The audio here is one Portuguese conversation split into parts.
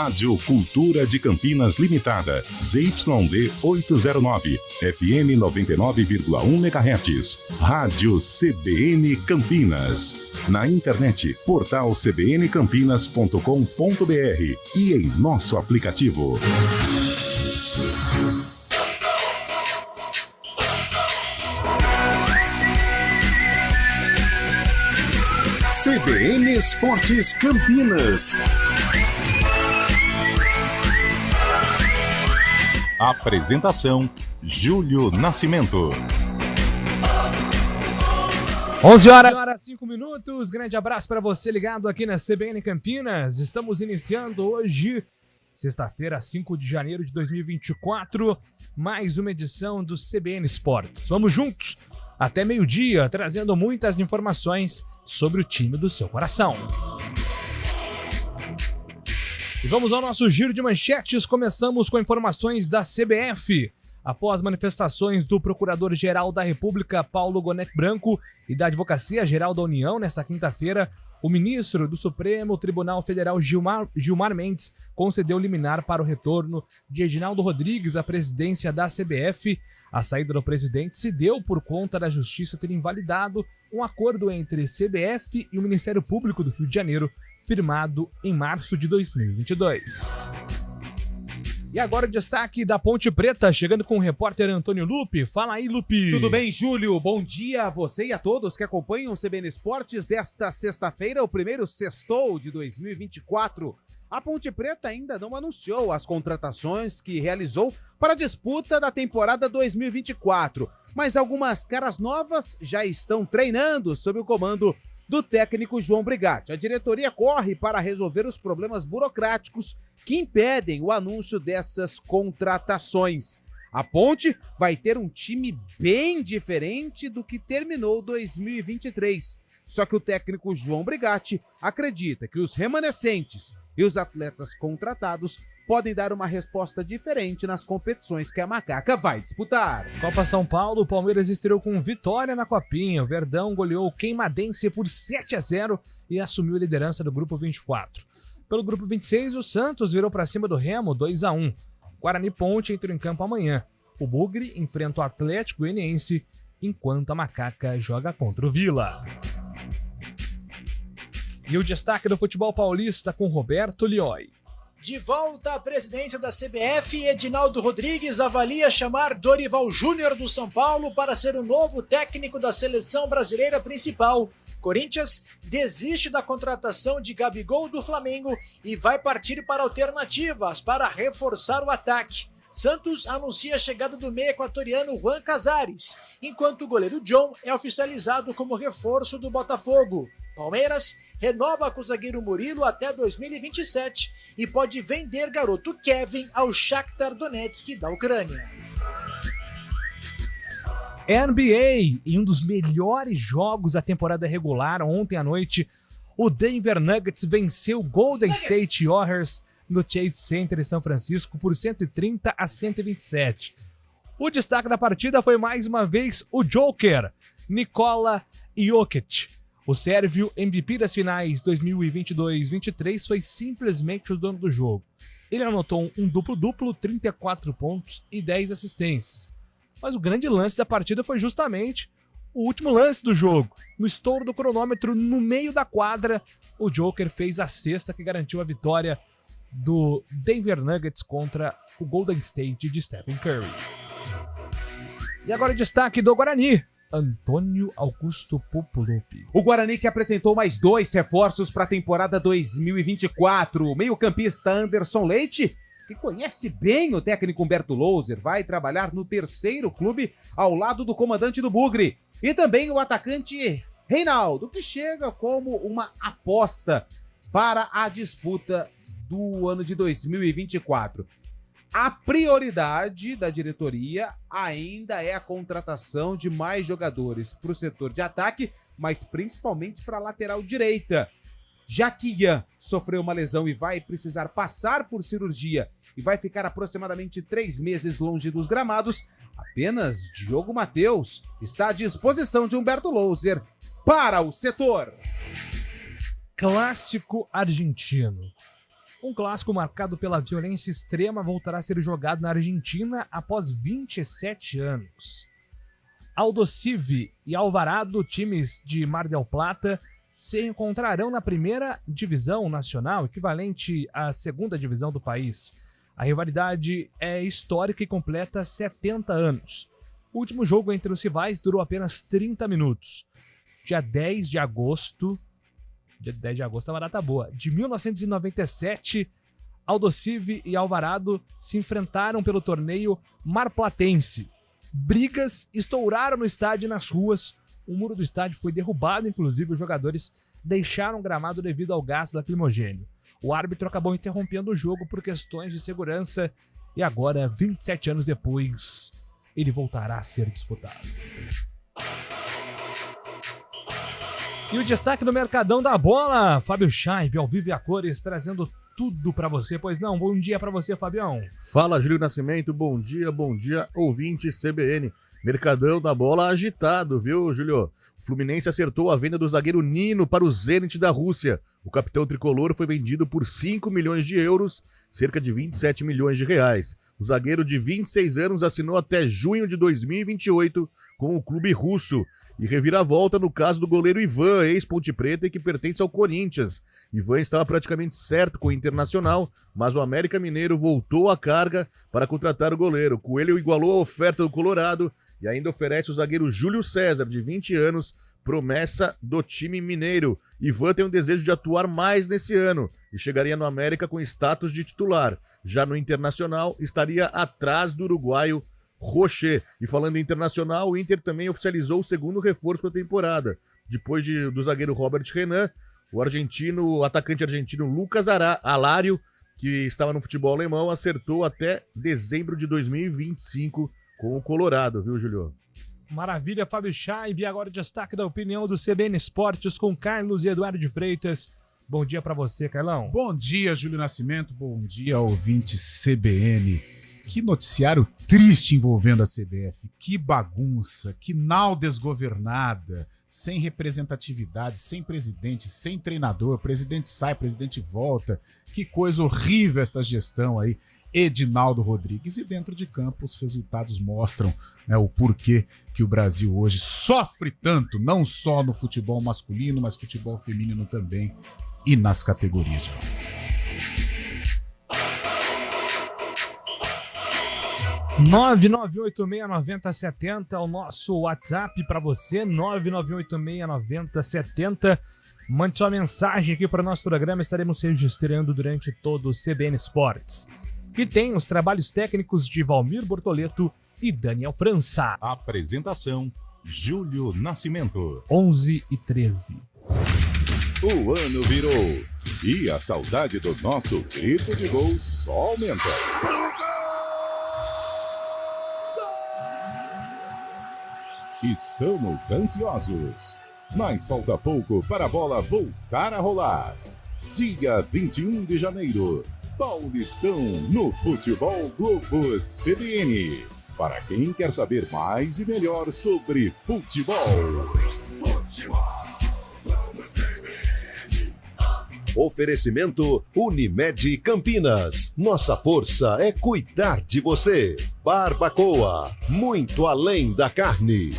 Rádio Cultura de Campinas Limitada, ZYD 809, FM 99,1 MHz. Rádio CBN Campinas. Na internet, portal cbncampinas.com.br e em nosso aplicativo. CBN Esportes Campinas. Apresentação: Júlio Nascimento. 11h05. Grande abraço para você ligado aqui na CBN Campinas. Estamos iniciando hoje, sexta-feira, 5 de janeiro de 2024, mais uma edição do CBN Esportes. Vamos juntos até meio-dia, trazendo muitas informações sobre o time do seu coração. E vamos ao nosso giro de manchetes. Começamos com informações da CBF. Após manifestações do Procurador-Geral da República, Paulo Gonet Branco, e da Advocacia Geral da União, nesta quinta-feira, o ministro do Supremo Tribunal Federal, Gilmar Mendes, concedeu liminar para o retorno de Edinaldo Rodrigues à presidência da CBF. A saída do presidente se deu por conta da Justiça ter invalidado um acordo entre CBF e o Ministério Público do Rio de Janeiro, firmado em março de 2022. E agora o destaque da Ponte Preta, chegando com o repórter Antônio Lupe. Fala aí, Lupe. Tudo bem, Júlio? Bom dia a você e a todos que acompanham o CBN Esportes desta sexta-feira, o primeiro sextou de 2024. A Ponte Preta ainda não anunciou as contratações que realizou para a disputa da temporada 2024, mas algumas caras novas já estão treinando sob o comando do técnico João Brigatti. A diretoria corre para resolver os problemas burocráticos que impedem o anúncio dessas contratações. A Ponte vai ter um time bem diferente do que terminou 2023. Só que o técnico João Brigatti acredita que os remanescentes e os atletas contratados podem dar uma resposta diferente nas competições que a Macaca vai disputar. Copa São Paulo, o Palmeiras estreou com vitória na Copinha. O Verdão goleou o Queimadense por 7-0 e assumiu a liderança do Grupo 24. Pelo Grupo 26, o Santos virou para cima do Remo 2-1. Guarani Ponte entrou em campo amanhã. O Bugre enfrenta o Atlético Goianiense, enquanto a Macaca joga contra o Vila. E o destaque do futebol paulista com Roberto Lioi. De volta à presidência da CBF, Edinaldo Rodrigues avalia chamar Dorival Júnior do São Paulo para ser o novo técnico da seleção brasileira principal. Corinthians desiste da contratação de Gabigol do Flamengo e vai partir para alternativas para reforçar o ataque. Santos anuncia a chegada do meia equatoriano Juan Casares, enquanto o goleiro John é oficializado como reforço do Botafogo. Palmeiras renova com o zagueiro Murilo até 2027 e pode vender garoto Kevin ao Shakhtar Donetsk da Ucrânia. NBA, em um dos melhores jogos da temporada regular, ontem à noite, o Denver Nuggets venceu o Golden State Warriors no Chase Center em São Francisco por 130-127. O destaque da partida foi mais uma vez o Joker, Nikola Jokic. O sérvio MVP das finais 2022-23 foi simplesmente o dono do jogo. Ele anotou um duplo-duplo, 34 pontos e 10 assistências. Mas o grande lance da partida foi justamente o último lance do jogo. No estouro do cronômetro, no meio da quadra, o Joker fez a cesta que garantiu a vitória do Denver Nuggets contra o Golden State de Stephen Curry. E agora o destaque do Guarani. Antônio Augusto Popolupi. O Guarani que apresentou mais 2 reforços para a temporada 2024. O meio-campista Anderson Leite, que conhece bem o técnico Humberto Louser, vai trabalhar no terceiro clube ao lado do comandante do Bugre. E também o atacante Reinaldo, que chega como uma aposta para a disputa do ano de 2024. A prioridade da diretoria ainda é a contratação de mais jogadores para o setor de ataque, mas principalmente para a lateral direita. Já que Ian sofreu uma lesão e vai precisar passar por cirurgia e vai ficar aproximadamente 3 meses longe dos gramados, apenas Diogo Matheus está à disposição de Humberto Louser para o setor. Clássico argentino. Um clássico marcado pela violência extrema voltará a ser jogado na Argentina após 27 anos. Aldosivi e Alvarado, times de Mar del Plata, se encontrarão na primeira divisão nacional, equivalente à segunda divisão do país. A rivalidade é histórica e completa 70 anos. O último jogo entre os rivais durou apenas 30 minutos. Dia 10 de agosto é uma data boa, de 1997, Aldosivi e Alvarado se enfrentaram pelo torneio marplatense. Brigas estouraram no estádio e nas ruas. O muro do estádio foi derrubado, inclusive os jogadores deixaram o gramado devido ao gás lacrimogêneo. O árbitro acabou interrompendo o jogo por questões de segurança e agora, 27 anos depois, ele voltará a ser disputado. E o destaque do Mercadão da Bola, Fábio Chaib, ao vivo e a cores, trazendo tudo pra você. Pois não, bom dia pra você, Fabião. Fala, Júlio Nascimento, bom dia, ouvinte CBN. Mercadão da Bola agitado, viu, Júlio? O Fluminense acertou a venda do zagueiro Nino para o Zenit da Rússia. O capitão tricolor foi vendido por 5 milhões de euros, cerca de 27 milhões de reais. O zagueiro de 26 anos assinou até junho de 2028 com o clube russo. E reviravolta no caso do goleiro Ivan, ex-Ponte Preta e que pertence ao Corinthians. Ivan estava praticamente certo com o Internacional, mas o América Mineiro voltou à carga para contratar o goleiro. O Coelho igualou a oferta do Colorado e ainda oferece o zagueiro Júlio César, de 20 anos, promessa do time mineiro. Ivan tem o desejo de atuar mais nesse ano e chegaria no América com status de titular. Já no Internacional, estaria atrás do uruguaio Rocher. E falando em Internacional, o Inter também oficializou o segundo reforço para a temporada. Depois do zagueiro Robert Renan, o atacante argentino Lucas Alário, que estava no futebol alemão, acertou até dezembro de 2025 com o Colorado, viu, Julio? Maravilha, Fábio Chaib. E agora o destaque da opinião do CBN Esportes com Carlos e Eduardo de Freitas. Bom dia pra você, Carlão. Bom dia, Júlio Nascimento. Bom dia, ouvinte CBN. Que noticiário triste envolvendo a CBF. Que bagunça, que nau desgovernada, sem representatividade, sem presidente, sem treinador. Presidente sai, presidente volta. Que coisa horrível esta gestão aí. Edinaldo Rodrigues. E dentro de campo os resultados mostram, né, o porquê que o Brasil hoje sofre tanto, não só no futebol masculino, mas futebol feminino também e nas categorias de base. 998869070 é o nosso WhatsApp para você, 998869070. Mande sua mensagem aqui para o nosso programa, estaremos registrando durante todo o CBN Esportes. Que tem os trabalhos técnicos de Valmir Bortoleto e Daniel França. Apresentação, Júlio Nascimento. 11h13. O ano virou e a saudade do nosso grito de gol só aumenta. Estamos ansiosos, mas falta pouco para a bola voltar a rolar. Dia 21 de janeiro, Paulistão no Futebol Globo CBN. Para quem quer saber mais e melhor sobre futebol. Oferecimento Unimed Campinas. Nossa força é cuidar de você. Barbacoa, muito além da carne.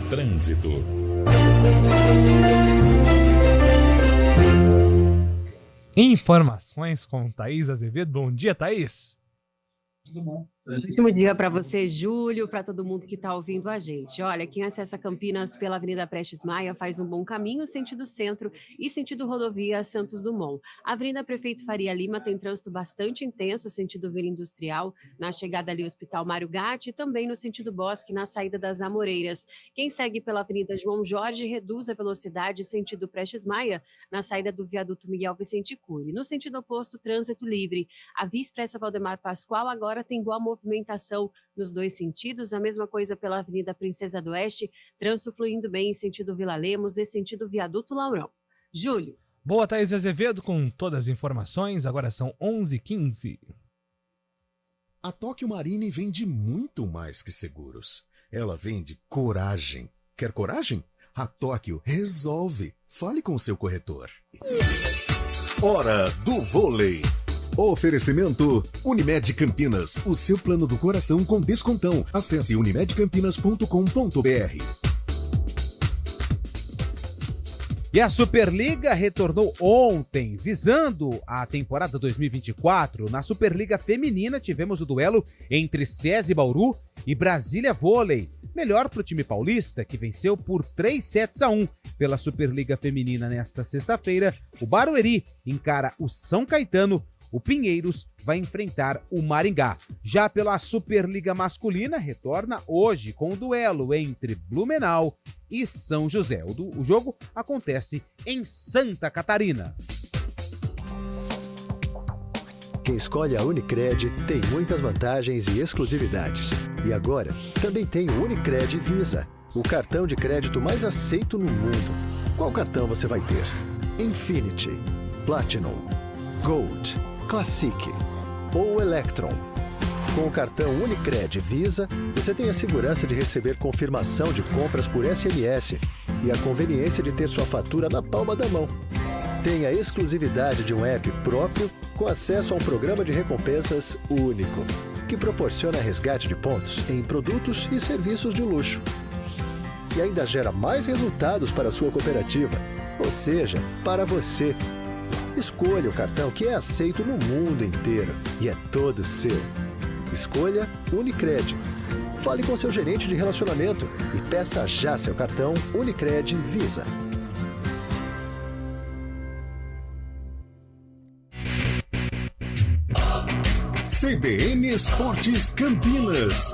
Trânsito. Informações com Thaís Azevedo. Bom dia, Thaís. Tudo bom? Último dia para você, Júlio, para todo mundo que está ouvindo a gente. Olha, quem acessa Campinas pela Avenida Prestes Maia faz um bom caminho sentido centro e sentido rodovia Santos Dumont. A Avenida Prefeito Faria Lima tem trânsito bastante intenso, sentido Vila Industrial, na chegada ali ao Hospital Mário Gatti e também no sentido Bosque, na saída das Amoreiras. Quem segue pela Avenida João Jorge reduz a velocidade sentido Prestes Maia, na saída do viaduto Miguel Vicente Cury. No sentido oposto, trânsito livre. A Via Expressa Valdemar Pascoal agora tem boa movimentação nos dois sentidos, a mesma coisa pela Avenida Princesa do Oeste, trânsito fluindo bem em sentido Vila Lemos e sentido Viaduto Laurão. Júlio. Boa, Thaís Azevedo, com todas as informações. Agora são 11h15. A Tóquio Marine vende muito mais que seguros. Ela vende coragem. Quer coragem? A Tóquio resolve. Fale com o seu corretor. Hora do vôlei. Oferecimento Unimed Campinas, o seu plano do coração com descontão. Acesse unimedcampinas.com.br. E a Superliga retornou ontem, visando a temporada 2024. Na Superliga Feminina tivemos o duelo entre SESI Bauru e Brasília Vôlei. Melhor para o time paulista, que venceu por 3-1 pela Superliga Feminina nesta sexta-feira. O Barueri encara o São Caetano. O Pinheiros vai enfrentar o Maringá. Já pela Superliga Masculina, retorna hoje com o duelo entre Blumenau e São José. O jogo acontece em Santa Catarina. Quem escolhe a Unicred tem muitas vantagens e exclusividades. E agora, também tem o Unicred Visa, o cartão de crédito mais aceito no mundo. Qual cartão você vai ter? Infinity, Platinum, Gold, Classic ou Electron. Com o cartão Unicred Visa, você tem a segurança de receber confirmação de compras por SMS e a conveniência de ter sua fatura na palma da mão. Tem a exclusividade de um app próprio com acesso a um programa de recompensas único, que proporciona resgate de pontos em produtos e serviços de luxo. E ainda gera mais resultados para a sua cooperativa, ou seja, para você. Escolha o cartão que é aceito no mundo inteiro e é todo seu. Escolha Unicred. Fale com seu gerente de relacionamento e peça já seu cartão Unicred Visa. CBN Esportes Campinas.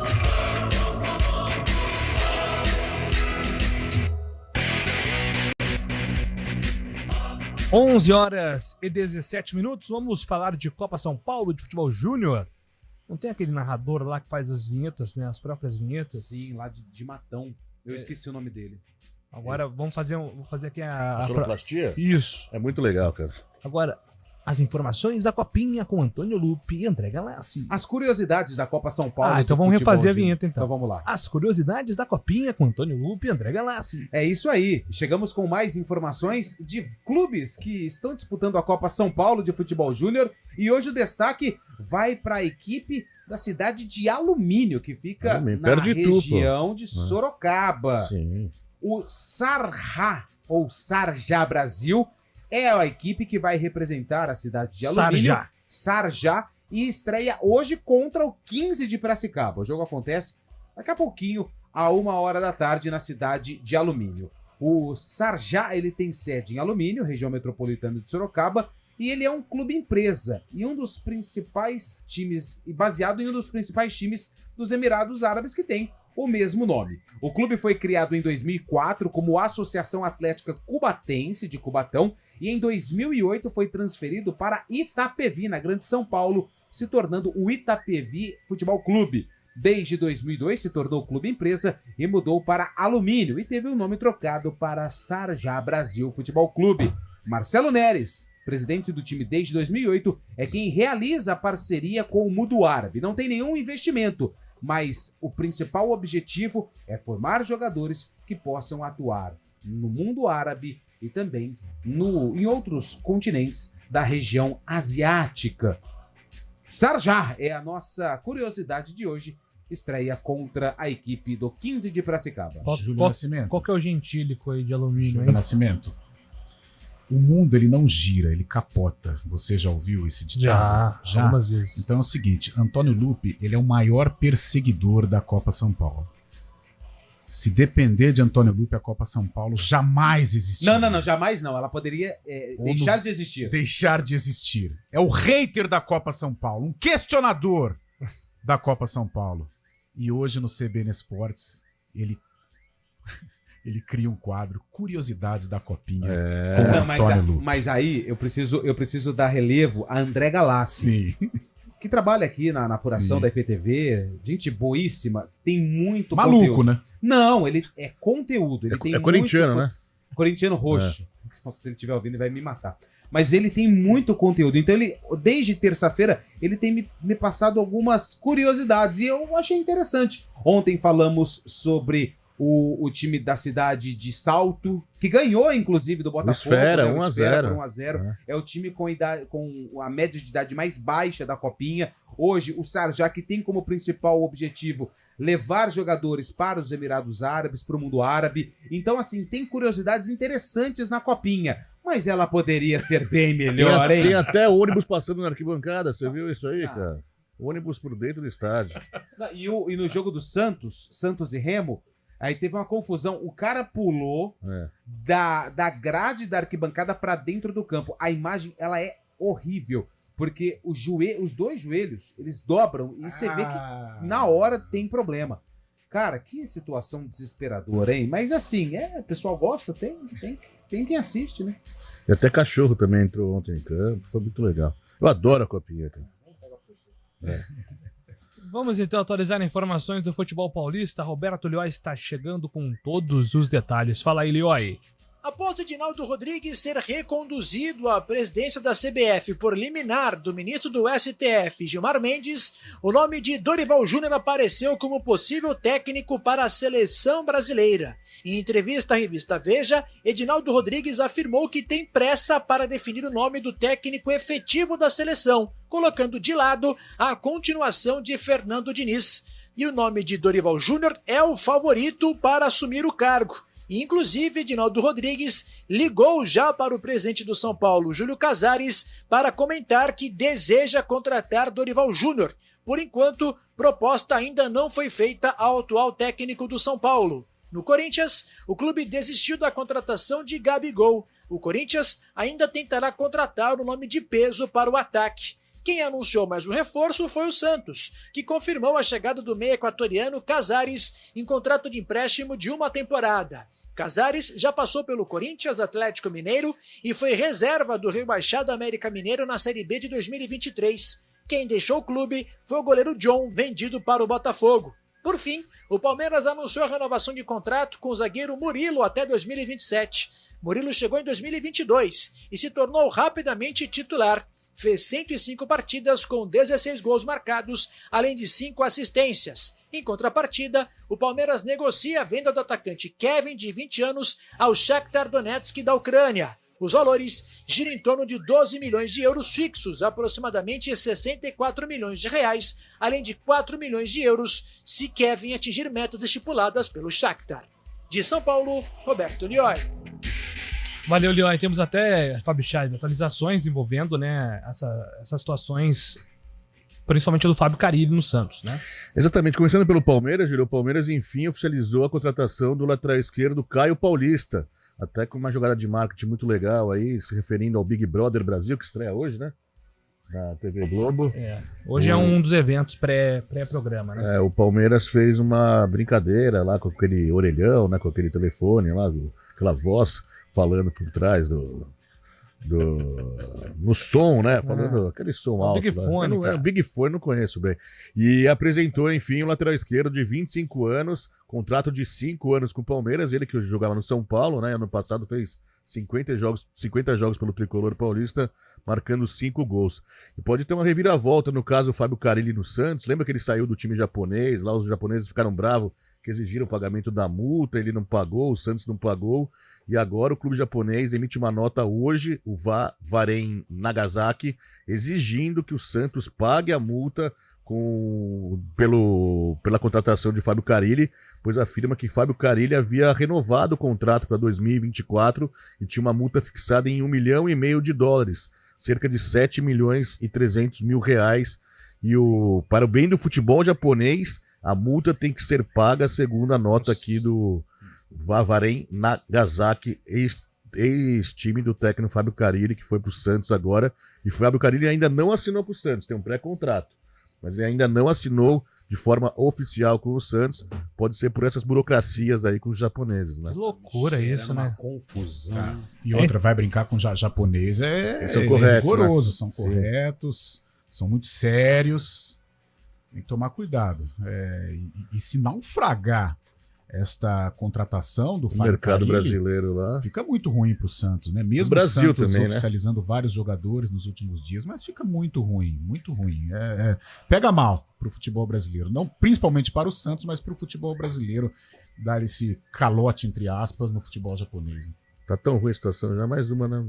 Onze horas e 17 minutos. Vamos falar de Copa São Paulo de Futebol Júnior. Não tem aquele narrador lá que faz as vinhetas, né? As próprias vinhetas? Sim, lá de Matão. Eu esqueci o nome dele. Agora vamos fazer aqui A sonoplastia? Isso. É muito legal, cara. Agora, as informações da Copinha com Antônio Lupe e André Galassi. As curiosidades da Copa São Paulo. Então vamos refazer a vinheta então. Então vamos lá. As curiosidades da Copinha com Antônio Lupe e André Galassi. É isso aí. Chegamos com mais informações de clubes que estão disputando a Copa São Paulo de Futebol Júnior. E hoje o destaque vai para a equipe da cidade de Alumínio, que fica na região de Sorocaba. Sim. O Sarjá, ou Sarjá Brasil, é a equipe que vai representar a cidade de Alumínio. Sarjá. E estreia hoje contra o 15 de Piracicaba. O jogo acontece daqui a pouquinho, a 1h da tarde, na cidade de Alumínio. O Sarjá, ele tem sede em Alumínio, região metropolitana de Sorocaba, e ele é um clube empresa e um dos principais times, baseado em um dos principais times dos Emirados Árabes, que tem o mesmo nome. O clube foi criado em 2004 como Associação Atlética Cubatense de Cubatão e em 2008 foi transferido para Itapevi, na Grande São Paulo, se tornando o Itapevi Futebol Clube. Desde 2002 se tornou clube empresa e mudou para Alumínio e teve o nome trocado para Sarjá Brasil Futebol Clube. Marcelo Neres, presidente do time desde 2008, é quem realiza a parceria com o Mundo Árabe. Não tem nenhum investimento, mas o principal objetivo é formar jogadores que possam atuar no mundo árabe e também em outros continentes da região asiática. Sarjá é a nossa curiosidade de hoje. Estreia contra a equipe do 15 de Piracicaba. Júlio Nascimento. Qual que é o gentílico aí de Alumínio? Júlio Hein? Nascimento. O mundo, ele não gira, ele capota. Você já ouviu esse ditado? Já, algumas vezes. Então é o seguinte, Antônio Lupi, ele é o maior perseguidor da Copa São Paulo. Se depender de Antônio Lupi, a Copa São Paulo jamais existiria. Não, jamais não. Ela poderia deixar de existir. Deixar de existir. É o hater da Copa São Paulo, um questionador da Copa São Paulo. E hoje no CBN Esportes, ele cria um quadro, Curiosidades da Copinha, com Antônio Lupi. Mas aí eu preciso dar relevo a André Galassi. Sim. Que trabalha aqui na apuração da IPTV, gente boíssima, tem muito maluco, conteúdo. Né? Não, ele é conteúdo. Ele tem corintiano, né? Corintiano roxo. Se ele estiver ouvindo, ele vai me matar. Mas ele tem muito conteúdo. Então, desde terça-feira, ele tem me passado algumas curiosidades. E eu achei interessante. Ontem falamos sobre o time da cidade de Salto, que ganhou, inclusive, do Botafogo. Esfera, né? 1-0. Por 1-0. É o time com a média de idade mais baixa da Copinha. Hoje, o Sarjá, que tem como principal objetivo levar jogadores para os Emirados Árabes, para o mundo árabe. Então, assim, tem curiosidades interessantes na Copinha. Mas ela poderia ser bem melhor, hein? Tem até ônibus passando na arquibancada. Você viu isso aí, cara? Ônibus por dentro do estádio. E no jogo do Santos e Remo, aí teve uma confusão. O cara pulou da grade da arquibancada para dentro do campo. A imagem, ela é horrível. Porque os dois joelhos, eles dobram e você vê que na hora tem problema. Cara, que situação desesperadora, hein? Mas assim, o pessoal gosta, tem quem assiste, né? E até cachorro também entrou ontem em campo, foi muito legal. Eu adoro a Copinha, cara. Vamos então atualizar informações do futebol paulista. Roberto Lioy está chegando com todos os detalhes. Fala aí, Lioy. Após Edinaldo Rodrigues ser reconduzido à presidência da CBF por liminar do ministro do STF, Gilmar Mendes, o nome de Dorival Júnior apareceu como possível técnico para a seleção brasileira. Em entrevista à revista Veja, Edinaldo Rodrigues afirmou que tem pressa para definir o nome do técnico efetivo da seleção, colocando de lado a continuação de Fernando Diniz. E o nome de Dorival Júnior é o favorito para assumir o cargo. Inclusive, Edinaldo Rodrigues ligou já para o presidente do São Paulo, Júlio Casares, para comentar que deseja contratar Dorival Júnior. Por enquanto, proposta ainda não foi feita ao atual técnico do São Paulo. No Corinthians, o clube desistiu da contratação de Gabigol. O Corinthians ainda tentará contratar o nome de peso para o ataque. Quem anunciou mais um reforço foi o Santos, que confirmou a chegada do meia equatoriano Casares em contrato de empréstimo de uma temporada. Casares já passou pelo Corinthians, Atlético Mineiro e foi reserva do rebaixado América Mineiro na Série B de 2023. Quem deixou o clube foi o goleiro John, vendido para o Botafogo. Por fim, o Palmeiras anunciou a renovação de contrato com o zagueiro Murilo até 2027. Murilo chegou em 2022 e se tornou rapidamente titular. Fez 105 partidas com 16 gols marcados, além de 5 assistências. Em contrapartida, o Palmeiras negocia a venda do atacante Kevin, de 20 anos, ao Shakhtar Donetsk da Ucrânia. Os valores giram em torno de 12 milhões de euros fixos, aproximadamente 64 milhões de reais, além de 4 milhões de euros se Kevin atingir metas estipuladas pelo Shakhtar. De São Paulo, Roberto Lioy. Valeu, Lioy. Temos até, Fábio Chave, atualizações envolvendo, né, essas situações, principalmente do Fábio Carille no Santos, né? Exatamente. Começando pelo Palmeiras, Júlio, o Palmeiras, enfim, oficializou a contratação do lateral esquerdo Caio Paulista. Até com uma jogada de marketing muito legal aí, se referindo ao Big Brother Brasil, que estreia hoje, né? Na TV Globo. Hoje é um dos eventos pré-programa, né? O Palmeiras fez uma brincadeira lá com aquele orelhão, né? Com aquele telefone lá, aquela voz falando por trás no som, né? Falando aquele som alto. Big Fone, o Big Fone, não conheço bem. E apresentou, enfim, o lateral esquerdo de 25 anos, contrato de 5 anos com o Palmeiras, ele que jogava no São Paulo, né? Ano passado fez 50 jogos pelo Tricolor Paulista, marcando 5 gols. E pode ter uma reviravolta, no caso o Fábio Carille no Santos. Lembra que ele saiu do time japonês, lá os japoneses ficaram bravos, que exigiram o pagamento da multa, ele não pagou, o Santos não pagou, e agora o clube japonês emite uma nota hoje, o Varen Nagasaki, exigindo que o Santos pague a multa pela contratação de Fábio Carille, pois afirma que Fábio Carille havia renovado o contrato para 2024 e tinha uma multa fixada em $1,5 milhão, cerca de 7 milhões e 300 mil reais. E para o bem do futebol japonês, a multa tem que ser paga, segundo a nota aqui do Vavaren Nagasaki, ex-time do técnico Fábio Carille, que foi para o Santos agora. E Fábio Carille ainda não assinou para o Santos, tem um pré-contrato, mas ele ainda não assinou de forma oficial com o Santos. Pode ser por essas burocracias aí com os japoneses, né? Que loucura isso, né? Confusão. E outra, vai brincar com japonês São corretos, rigoroso, né? são corretos, são muito sérios. Tem que tomar cuidado. E se naufragar esta contratação do O Fábio mercado Carille, brasileiro lá. fica muito ruim para o Santos, né? Mesmo O Brasil o Santos também, né? oficializando vários jogadores nos últimos dias, mas fica muito ruim, muito ruim. Pega mal para o futebol brasileiro, não principalmente para o Santos, mas para o futebol brasileiro dar esse calote, entre aspas, no futebol japonês. Tá tão ruim a situação, já mais uma, né?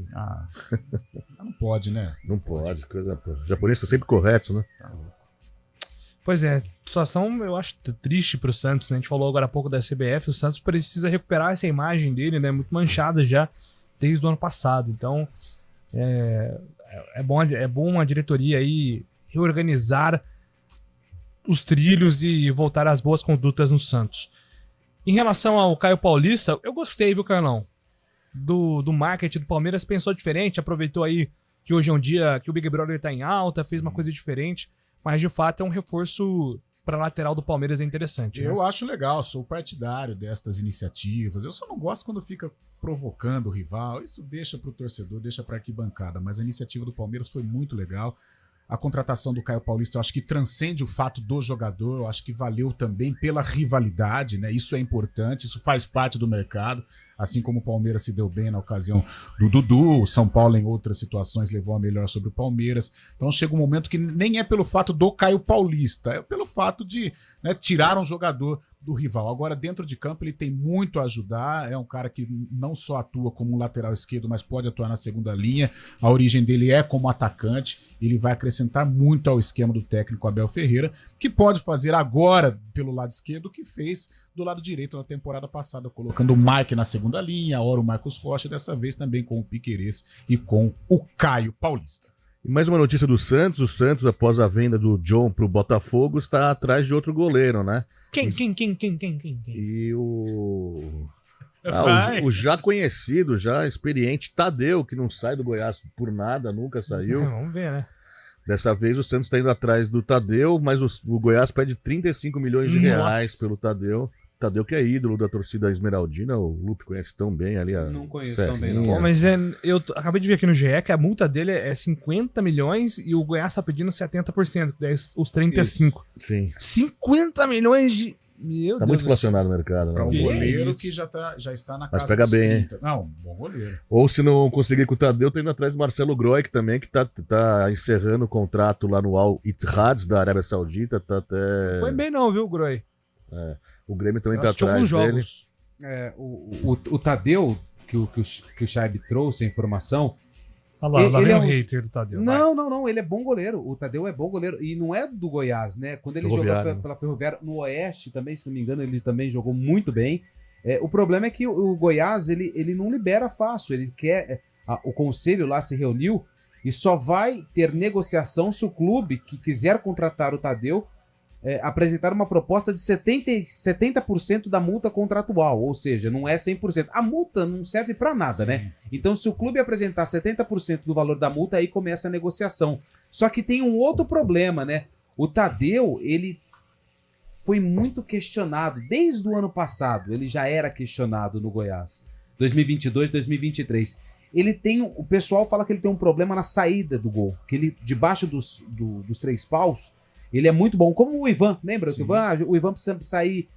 Não pode, né? Não pode. Os japoneses são sempre corretos, né? Pois é, situação eu acho triste pro Santos, né? A gente falou agora há pouco da CBF, o Santos precisa recuperar essa imagem dele, né? Muito manchada já desde o ano passado. Então, é bom a diretoria aí reorganizar os trilhos e voltar às boas condutas no Santos. Em relação ao Caio Paulista, eu gostei, viu, Carlão? Do marketing do Palmeiras, pensou diferente, aproveitou aí que hoje é um dia que o Big Brother tá em alta, fez uma coisa diferente. Mas, de fato, é um reforço para a lateral do Palmeiras interessante. Né? Eu acho legal, sou partidário destas iniciativas. Eu só não gosto quando fica provocando o rival. Isso deixa para o torcedor, deixa para a arquibancada. Mas a iniciativa do Palmeiras foi muito legal. A contratação do Caio Paulista, eu acho que transcende o fato do jogador. Eu acho que valeu também pela rivalidade, né? Isso é importante, isso faz parte do mercado. Assim como o Palmeiras se deu bem na ocasião do Dudu, o São Paulo em outras situações levou a melhor sobre o Palmeiras. Então chega um momento que nem é pelo fato do Caio Paulista, é pelo fato de tirar um jogador do rival. Agora, dentro de campo, ele tem muito a ajudar, é um cara que não só atua como um lateral esquerdo, mas pode atuar na segunda linha. A origem dele é como atacante, ele vai acrescentar muito ao esquema do técnico Abel Ferreira, que pode fazer agora pelo lado esquerdo o que fez do lado direito na temporada passada, colocando o Mike na segunda linha, ora o Marcos Rocha, dessa vez também com o Piquerez e com o Caio Paulista. E mais uma notícia do Santos. O Santos, após a venda do John pro Botafogo, está atrás de outro goleiro, né? Quem? E o já conhecido, já experiente Tadeu, que não sai do Goiás por nada, nunca saiu. Vamos ver, né? Dessa vez o Santos está indo atrás do Tadeu, mas o Goiás pede 35 milhões de reais pelo Tadeu. Tadeu, que é ídolo da torcida esmeraldina, o Lupe conhece tão bem ali. Não conheço tão bem, não. Pô, mas eu acabei de ver aqui no GE que a multa dele é 50 milhões e o Goiás tá pedindo 70%, daí os 35. Isso. Sim. 50 milhões de... Meu tá Deus, muito inflacionado no mercado. Para Né? um goleiro que já está na casa mas pega dos bem, 30. Não, bom goleiro. Ou se não conseguir com o Tadeu, tá indo atrás do Marcelo Groik também, que tá encerrando o contrato lá no Al Ittihad da Arábia Saudita. Tá até... Foi bem não, viu, Groi? O Grêmio também tá atrás dele. O Tadeu, que o Chaib trouxe a informação... Lá ele é é um um hater do Tadeu. Não, ele é bom goleiro. O Tadeu é bom goleiro. E não é do Goiás, né? Quando ele jogou pela Ferroviária, no Oeste também, se não me engano, ele também jogou muito bem. O problema é que o Goiás, ele não libera fácil. Ele quer... o conselho lá se reuniu e só vai ter negociação se o clube que quiser contratar o Tadeu apresentar uma proposta de 70% da multa contratual, ou seja, não é 100%. A multa não serve para nada, né? Então, se o clube apresentar 70% do valor da multa, aí começa a negociação. Só que tem um outro problema, né? O Tadeu, ele foi muito questionado. Desde o ano passado, ele já era questionado no Goiás. 2022, 2023. O pessoal fala que ele tem um problema na saída do gol. Que ele, debaixo dos 3 paus, ele é muito bom, como o Ivan, lembra? O Ivan precisa sair,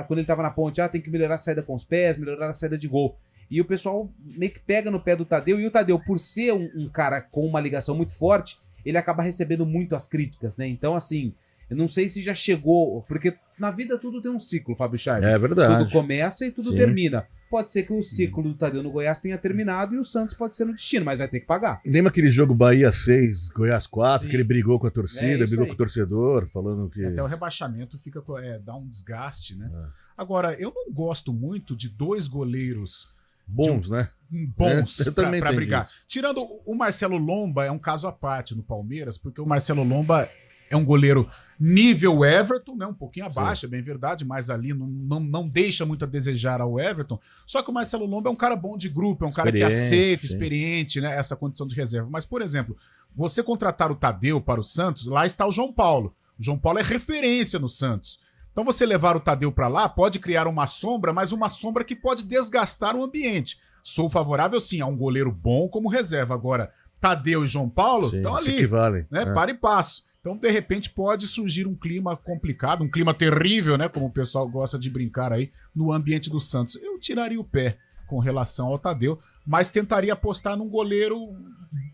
quando ele estava na ponte, tem que melhorar a saída com os pés, melhorar a saída de gol. E o pessoal meio que pega no pé do Tadeu, e o Tadeu, por ser um cara com uma ligação muito forte, ele acaba recebendo muito as críticas, né? Então, assim, eu não sei se já chegou, porque na vida tudo tem um ciclo, Fábio Chaves. É verdade. Tudo começa e tudo termina. pode ser que o ciclo do Tadeu no Goiás tenha terminado e o Santos pode ser no destino, mas vai ter que pagar. Lembra aquele jogo Bahia 6, Goiás 4, Sim. que ele brigou com a torcida, isso brigou aí. com o torcedor, falando que... Até o rebaixamento fica, dá um desgaste, né? Agora, eu não gosto muito de dois goleiros Bons, né? bons Eu também pra tenho brigar. isso. Tirando o Marcelo Lomba, é um caso à parte no Palmeiras, porque o Marcelo Lomba é um goleiro nível Everton, né? Um pouquinho abaixo, é bem verdade, mas ali não deixa muito a desejar ao Everton. Só que o Marcelo Lomba é um cara bom de grupo, é um cara que aceita, sim. experiente, né? Essa condição de reserva. Mas, por exemplo, você contratar o Tadeu para o Santos, lá está o João Paulo. O João Paulo é referência no Santos. Então você levar o Tadeu para lá pode criar uma sombra, mas uma sombra que pode desgastar o ambiente. Sou favorável, sim, a um goleiro bom como reserva. Agora, Tadeu e João Paulo estão se ali, equivalem. né? Para e passo. Então, de repente, pode surgir um clima complicado, um clima terrível, né? Como o pessoal gosta de brincar aí, no ambiente do Santos. Eu tiraria o pé com relação ao Tadeu, mas tentaria apostar num goleiro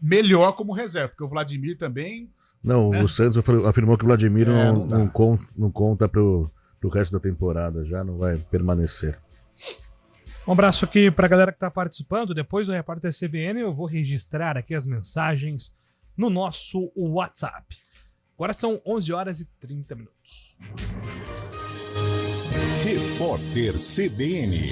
melhor como reserva, porque o Vladimir também... Não, o Santos afirmou que o Vladimir não conta pro resto da temporada, já não vai permanecer. Um abraço aqui pra galera que tá participando. Depois do Repórter CBN, eu vou registrar aqui as mensagens no nosso WhatsApp. Agora são 11h30. Repórter CBN.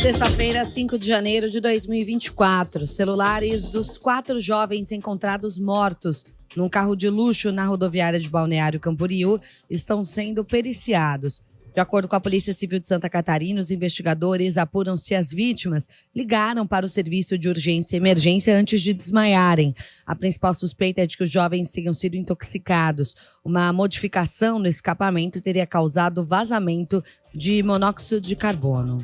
Sexta-feira, 5 de janeiro de 2024. Celulares dos 4 jovens encontrados mortos num carro de luxo na rodoviária de Balneário Camboriú estão sendo periciados. De acordo com a Polícia Civil de Santa Catarina, os investigadores apuram se as vítimas ligaram para o serviço de urgência e emergência antes de desmaiarem. A principal suspeita é de que os jovens tenham sido intoxicados. Uma modificação no escapamento teria causado vazamento de monóxido de carbono.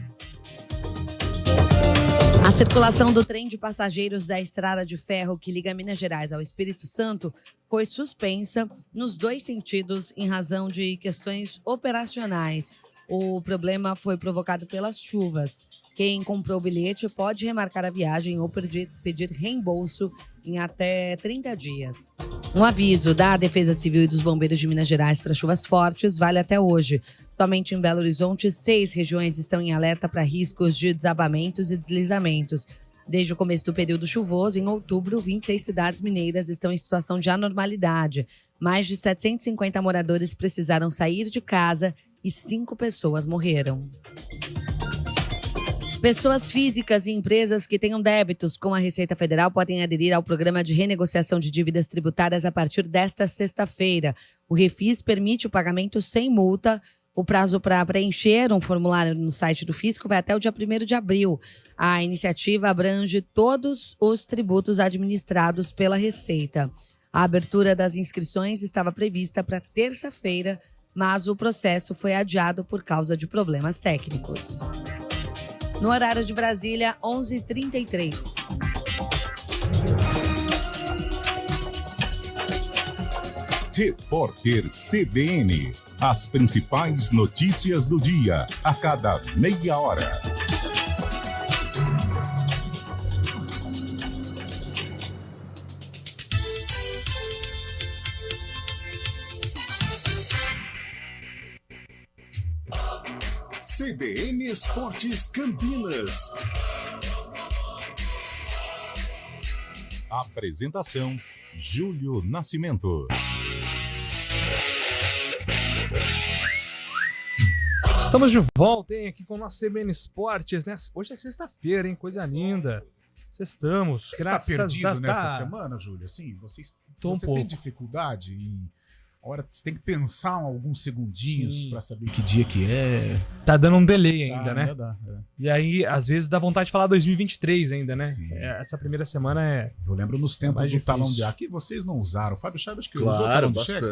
A circulação do trem de passageiros da estrada de ferro que liga Minas Gerais ao Espírito Santo foi suspensa nos 2 sentidos em razão de questões operacionais. O problema foi provocado pelas chuvas. Quem comprou o bilhete pode remarcar a viagem ou pedir reembolso em até 30 dias. Um aviso da Defesa Civil e dos Bombeiros de Minas Gerais para chuvas fortes vale até hoje. Somente em Belo Horizonte, 6 regiões estão em alerta para riscos de desabamentos e deslizamentos. Desde o começo do período chuvoso, em outubro, 26 cidades mineiras estão em situação de anormalidade. Mais de 750 moradores precisaram sair de casa e 5 pessoas morreram. Pessoas físicas e empresas que tenham débitos com a Receita Federal podem aderir ao programa de renegociação de dívidas tributárias a partir desta sexta-feira. O Refis permite o pagamento sem multa. O prazo para preencher um formulário no site do Fisco vai até o dia 1º de abril. A iniciativa abrange todos os tributos administrados pela Receita. A abertura das inscrições estava prevista para terça-feira, mas o processo foi adiado por causa de problemas técnicos. No horário de Brasília, 11h33. Repórter CBN. As principais notícias do dia, a cada meia hora. CBN Esportes Campinas. Apresentação: Júlio Nascimento. Estamos de volta, hein, aqui com o nosso CBN Esportes, né? Hoje é sexta-feira, hein? Coisa linda. Estamos. Você está perdido nesta semana, Júlio? Assim, você tem dificuldade em... Hora, você tem que pensar alguns segundinhos para saber que dia que é. Tá dando um delay ainda, né? Dá. E aí, às vezes, dá vontade de falar 2023 ainda, né? Essa primeira semana é... Eu lembro nos tempos do talão de cheque, vocês não usaram. O Fábio Chaves que usou talão de cheque.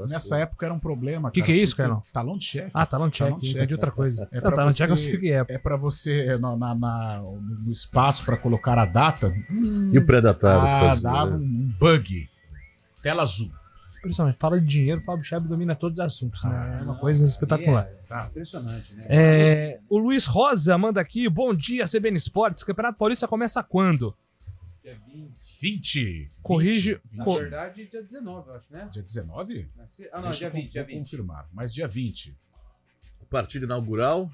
Nessa época era um problema. O que é isso, Carlão? Talão de cheque. Ah, talão de cheque. Entendi outra coisa. Talão de cheque eu sei o que é. É pra você, no espaço para colocar a data. E o pré-datado? Dava um bug. Tela azul. Impressionante. Fala de dinheiro, o Fábio Chab domina todos os assuntos, né? É uma coisa espetacular. Tá impressionante, né? O Luiz Rosa manda aqui, bom dia, CBN Esportes. Campeonato Paulista começa quando? Dia 20. Corrige. Na verdade, dia 19, eu acho, né? Dia 19? Ah, não, dia 20, dia 20. Confirmar, mas dia 20. Partida inaugural,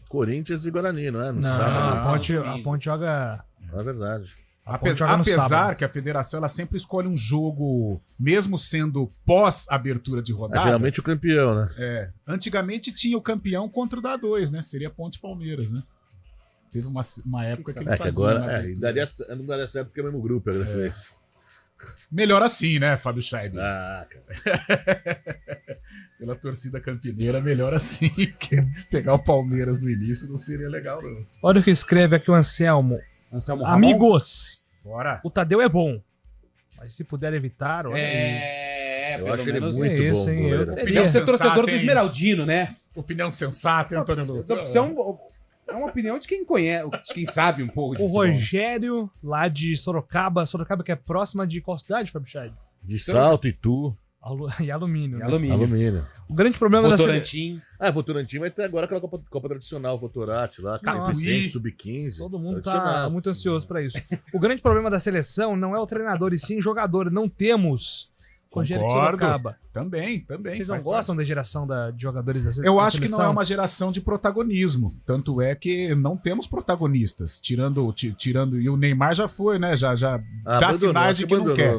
Corinthians e Guarani, não é? No Não, sábado. a Ponte joga... É verdade. Apesar que a federação ela sempre escolhe um jogo, mesmo sendo pós-abertura de rodada. Geralmente o campeão, né? Antigamente tinha o campeão contra o da 2, né? Seria Ponte Palmeiras, né? Teve uma época que eles Que faziam. agora não daria certo porque é o mesmo grupo. Melhor assim, né, Fábio Scheib? Ah, cara. Pela torcida campineira, melhor assim. Que pegar o Palmeiras no início não seria legal, não. Olha o que escreve aqui o Anselmo. Amigos, Bora. o Tadeu é bom. Mas se puder evitar... Olha eu acho ele muito bom, hein? Ele deve ser torcedor do Esmeraldino, né? Opinião sensata, hein, Antônio Lucas? É uma opinião de quem conhece, de quem sabe um pouco de O futebol. Rogério, lá de Sorocaba que é próxima de qual cidade, Fábio Chad? De Salto, Itu. E alumínio. Né? Alumínio. O grande problema Votorantim. Votorantim vai ter agora aquela Copa tradicional, Votorati lá, Nossa. Sub-15. Todo mundo tá muito ansioso pra isso. O grande problema da seleção não é o treinador, e sim jogador. Não temos Rogério de Sorocaba. Também. Vocês não gostam da geração de jogadores da seleção? Eu acho que não é uma geração de protagonismo. Tanto é que não temos protagonistas. Tirando e o Neymar já foi, né? Já dá sinais de que não quer.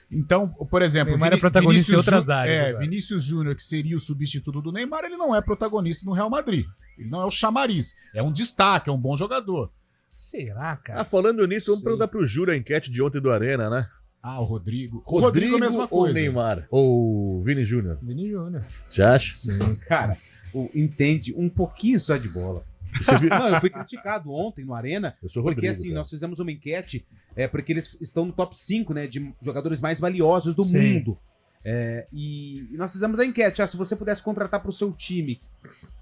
Então, por exemplo, Neymar é protagonista em outras áreas. Vinícius Júnior, que seria o substituto do Neymar, ele não é protagonista no Real Madrid. Ele não é o chamariz. É um destaque, é um bom jogador. Será, cara? Falando nisso, vamos perguntar pro Júlio a enquete de ontem do Arena, né? O Rodrigo. Rodrigo é a mesma coisa. Ou Neymar? Ou Vini Júnior? Vini Júnior. Você acha? Sim. Cara, entende um pouquinho só de bola. Não, eu fui criticado ontem no Arena. Eu sou Rodrigo, porque assim, nós fizemos uma enquete porque eles estão no top 5, né, de jogadores mais valiosos do Sim. mundo. E nós fizemos a enquete. Se você pudesse contratar pro seu time,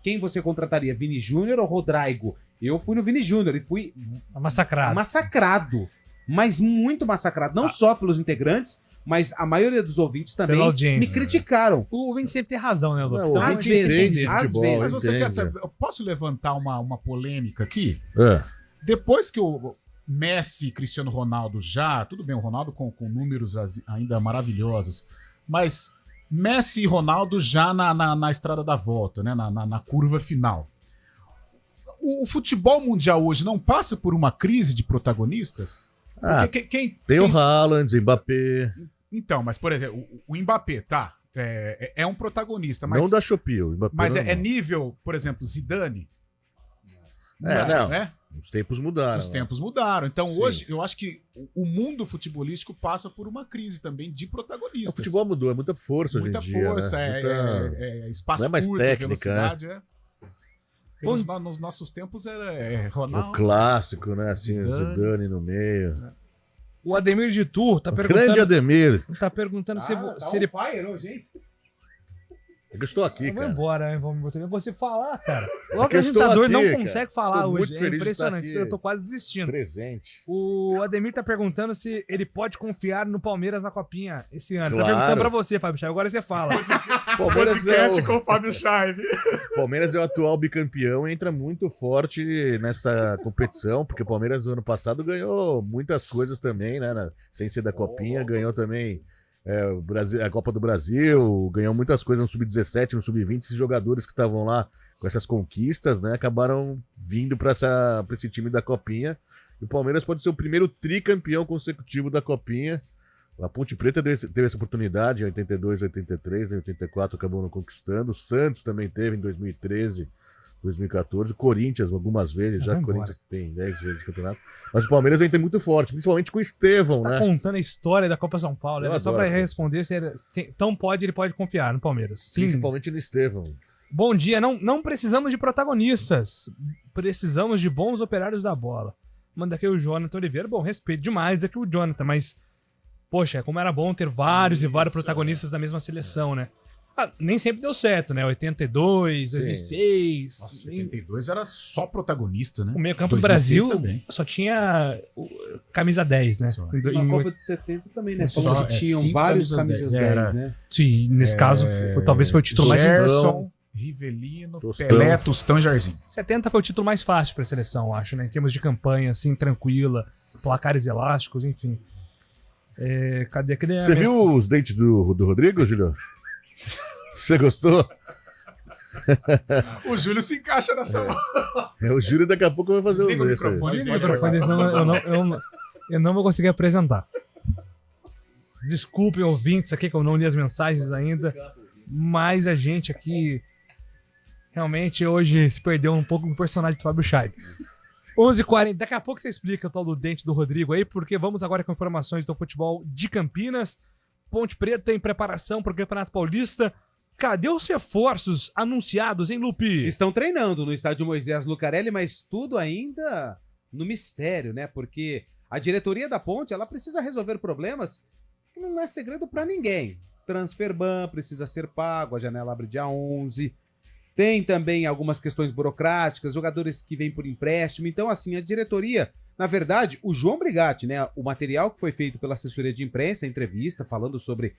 quem você contrataria? Vini Júnior ou Rodrigo? Eu fui no Vini Júnior e fui massacrado. Mas muito massacrado. Não só pelos integrantes, mas a maioria dos ouvintes também me criticaram. O ouvinte sempre tem razão, né, Então, às vezes. Mas você quer saber? Eu posso levantar uma polêmica aqui? Depois que o Messi e Cristiano Ronaldo tudo bem, o Ronaldo com números ainda maravilhosos, mas Messi e Ronaldo já na estrada da volta, né? Na curva final. O futebol mundial hoje não passa por uma crise de protagonistas? Tem o Haaland, Mbappé. Então, mas por exemplo, o Mbappé, tá? É um protagonista, mas. Não da Shopee, o Mbappé. Mas não. é nível, por exemplo, Zidane? Não. Né? Os tempos mudaram. Os tempos mudaram. Então, Sim. hoje, eu acho que o mundo futebolístico passa por uma crise também de protagonistas. O futebol mudou, é muita força hoje em dia. Muita força, né? espaço não é mais curto, técnica, velocidade. Nos nossos tempos era Ronaldo. O clássico, né? Assim, Zidane no meio. O Ademir de Tur tá perguntando. Grande Ademir. Tá perguntando se ele. Fire hoje, hein? É que eu estou aqui, cara. cara. Embora, né? Vamos você falar, cara. O É apresentador aqui, não cara. consegue falar Estou hoje. muito É feliz de impressionante. estar aqui. Eu tô quase desistindo. Presente. O Ademir tá perguntando se ele pode confiar no Palmeiras na Copinha esse ano. Claro. Tá perguntando pra você, Fábio Chaves. Agora você fala. Palmeiras com o Fábio Chaves. Palmeiras é o atual bicampeão e entra muito forte nessa competição, porque o Palmeiras no ano passado ganhou muitas coisas também, né? Sem ser da Copinha, ganhou também a Copa do Brasil, ganhou muitas coisas no Sub-17, no Sub-20. Esses jogadores que estavam lá com essas conquistas, né, acabaram vindo para esse time da Copinha. E o Palmeiras pode ser o primeiro tricampeão consecutivo da Copinha. A Ponte Preta teve essa oportunidade em 82, 83, em 84 acabou não conquistando. O Santos também teve em 2013, 2014. O Corinthians algumas vezes, já que o Corinthians tem 10 vezes o campeonato. Mas o Palmeiras vem ter muito forte, principalmente com o Estevão, Você né? tá contando a história da Copa São Paulo. Só pra responder, então ele pode confiar no Palmeiras. Sim. Principalmente no Estevão. Bom dia, não precisamos de protagonistas. Precisamos de bons operários da bola. Manda aqui o Jonathan Oliveira. Bom, respeito demais aqui o Jonathan, mas poxa, como era bom ter vários protagonistas da mesma seleção, né? Nem sempre deu certo, né? 82, 2006. Nossa, 82 era só protagonista, né? O meio-campo do 2006 Brasil também. só tinha camisa 10, né? Só. Na Copa de 70 também, né? Só, Falando que tinham 5 vários camisas camisas 10, 10, né? Sim, nesse caso, talvez foi o título mais... Gerson, Rivelino, Tostão. Pelé, Tostão e Jairzinho. 70 foi o título mais fácil pra seleção, eu acho, né? Em termos de campanha, assim, tranquila, placares elásticos, enfim. Cadê aquele... Você viu os dentes do Rodrigo, Júlio? Você gostou? O Júlio se encaixa nessa mão. O Júlio daqui a pouco vai fazer Desliga o desse aí. microfone. Desliga o microfone, senão eu não vou conseguir apresentar. Desculpem, ouvintes aqui, que eu não li as mensagens ainda, mas a gente aqui realmente hoje se perdeu um pouco no personagem do Fábio Chaib. 11h40, daqui a pouco você explica o tal do dente do Rodrigo aí, porque vamos agora com informações do futebol de Campinas. Ponte Preta em preparação para o Campeonato Paulista. Cadê os reforços anunciados, hein, Lupi? Estão treinando no estádio Moisés Lucarelli, mas tudo ainda no mistério, né? Porque a diretoria da Ponte, ela precisa resolver problemas que não é segredo para ninguém. Transferban precisa ser pago, a janela abre dia 11. Tem também algumas questões burocráticas, jogadores que vêm por empréstimo. Então, assim, a diretoria... Na verdade, o João Brigatti, né, o material que foi feito pela assessoria de imprensa, a entrevista, falando sobre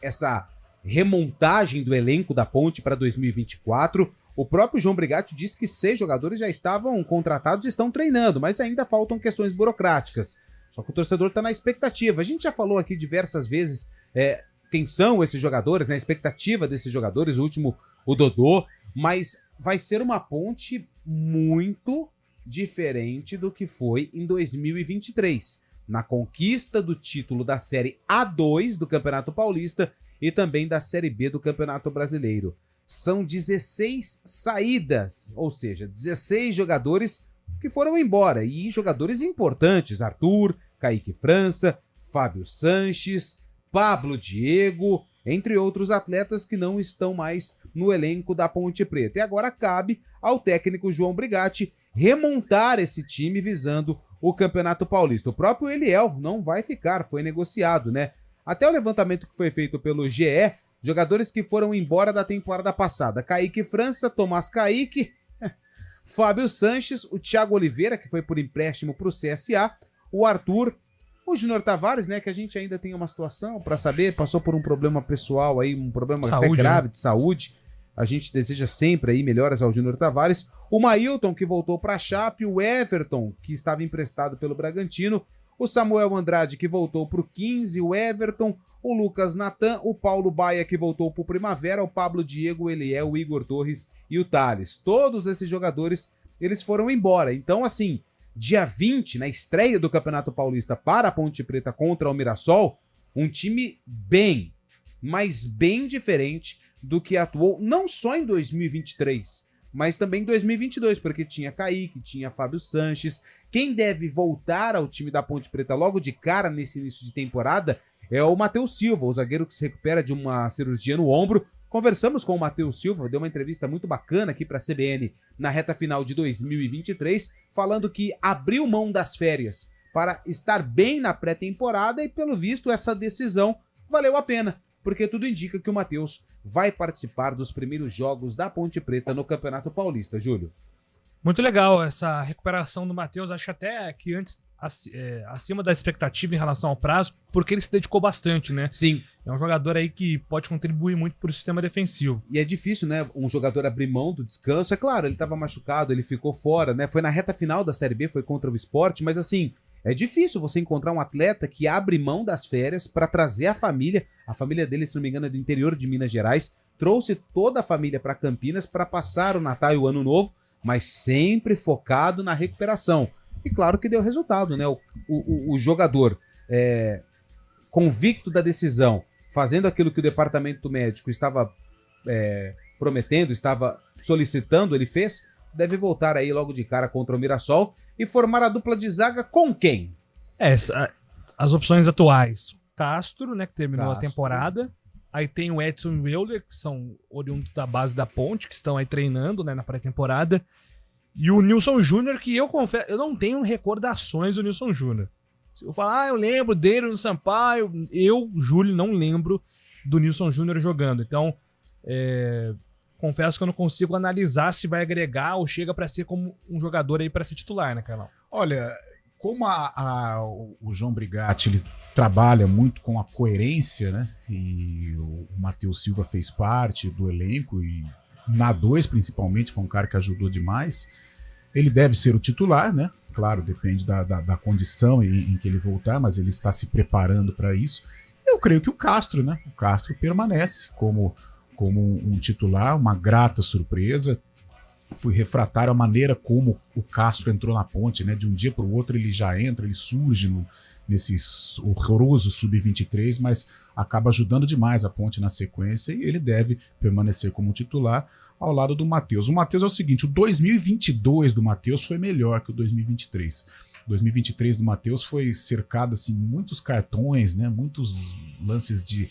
essa remontagem do elenco da Ponte para 2024, o próprio João Brigatti disse que 6 jogadores já estavam contratados e estão treinando, mas ainda faltam questões burocráticas. Só que o torcedor está na expectativa. A gente já falou aqui diversas vezes quem são esses jogadores, né, a expectativa desses jogadores, o último, o Dodô, mas vai ser uma Ponte muito diferente do que foi em 2023, na conquista do título da Série A2 do Campeonato Paulista e também da Série B do Campeonato Brasileiro. São 16 saídas, ou seja, 16 jogadores que foram embora, e jogadores importantes: Arthur, Kaique França, Fábio Sanches, Pablo Diego, entre outros atletas que não estão mais no elenco da Ponte Preta. E agora cabe ao técnico João Brigatti remontar esse time visando o Campeonato Paulista. O próprio Eliel não vai ficar, foi negociado, né? Até o levantamento que foi feito pelo GE, jogadores que foram embora da temporada passada: Kaique França, Tomás Kaique, Fábio Sanches, o Thiago Oliveira, que foi por empréstimo para o CSA, o Arthur, o Júnior Tavares, né, que a gente ainda tem uma situação para saber, passou por um problema pessoal aí, um problema até grave, né, de saúde. A gente deseja sempre aí melhoras ao Júnior Tavares. O Mailton, que voltou para a Chape, o Everton, que estava emprestado pelo Bragantino, o Samuel Andrade, que voltou para o 15, o Everton, o Lucas Natan, o Paulo Baia, que voltou para o Primavera, o Pablo Diego, o Eliel, o Igor Torres e o Thales. Todos esses jogadores, eles foram embora. Então, assim, dia 20, na estreia do Campeonato Paulista para a Ponte Preta contra o Mirassol, um time bem, mas bem diferente do que atuou não só em 2023, mas também em 2022, porque tinha Kaique, tinha Fábio Sanches. Quem deve voltar ao time da Ponte Preta logo de cara nesse início de temporada é o Matheus Silva, o zagueiro que se recupera de uma cirurgia no ombro. Conversamos com o Matheus Silva, deu uma entrevista muito bacana aqui para a CBN na reta final de 2023, falando que abriu mão das férias para estar bem na pré-temporada e, pelo visto, essa decisão valeu a pena, porque tudo indica que o Matheus vai participar dos primeiros jogos da Ponte Preta no Campeonato Paulista, Júlio. Muito legal essa recuperação do Matheus, acho até que antes acima da expectativa em relação ao prazo, porque ele se dedicou bastante, né? Sim. É um jogador aí que pode contribuir muito para o sistema defensivo. E é difícil, né, um jogador abrir mão do descanso. É claro, ele estava machucado, ele ficou fora, né? Foi na reta final da Série B, foi contra o Sport, mas assim, é difícil você encontrar um atleta que abre mão das férias para trazer a família. A família dele, se não me engano, é do interior de Minas Gerais. Trouxe toda a família para Campinas para passar o Natal e o Ano Novo, mas sempre focado na recuperação. E claro que deu resultado, né? O jogador convicto da decisão, fazendo aquilo que o departamento médico estava prometendo, estava solicitando, ele fez. Deve voltar aí logo de cara contra o Mirassol e formar a dupla de zaga com quem? As opções atuais: Castro, né, que terminou Castro. A temporada. Aí tem o Edson e o Euler, que são oriundos da base da Ponte, que estão aí treinando, né, na pré-temporada. E o Nilson Júnior, que eu confesso, eu não tenho recordações do Nilson Júnior. Se eu falar, eu lembro dele no Sampaio, eu, Júlio, não lembro do Nilson Júnior jogando. Então, Confesso que eu não consigo analisar se vai agregar ou chega para ser como um jogador aí para ser titular, né, Carlão? Olha, como o João Brigatti ele trabalha muito com a coerência, né? E o Matheus Silva fez parte do elenco e na 2 principalmente foi um cara que ajudou demais. Ele deve ser o titular, né? Claro, depende da condição em que ele voltar, mas ele está se preparando para isso. Eu creio que o Castro, né? O Castro permanece como um titular, uma grata surpresa. Fui refratário a maneira como o Castro entrou na Ponte, né? De um dia para o outro ele já entra, ele surge nesse horroroso sub-23, mas acaba ajudando demais a Ponte na sequência e ele deve permanecer como titular ao lado do Matheus. O Matheus é o seguinte, o 2022 do Matheus foi melhor que o 2023. O 2023 do Matheus foi cercado assim, muitos cartões, né? Muitos lances de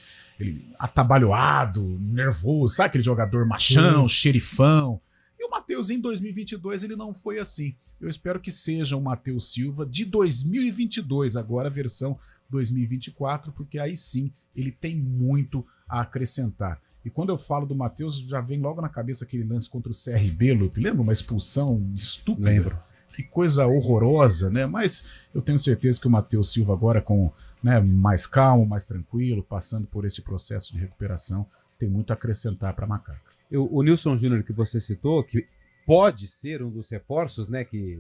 atabalhoado, nervoso, sabe aquele jogador machão, xerifão? E o Matheus em 2022 ele não foi assim. Eu espero que seja o Matheus Silva de 2022, agora a versão 2024, porque aí sim ele tem muito a acrescentar. E quando eu falo do Matheus, já vem logo na cabeça aquele lance contra o CRB, Lupe. Lembra uma expulsão estúpida? Lembro. Que coisa horrorosa, né? Mas eu tenho certeza que o Matheus Silva agora com, né, mais calmo, mais tranquilo, passando por esse processo de recuperação, tem muito a acrescentar para a Macaca. O Nilson Júnior que você citou, que pode ser um dos reforços, né, que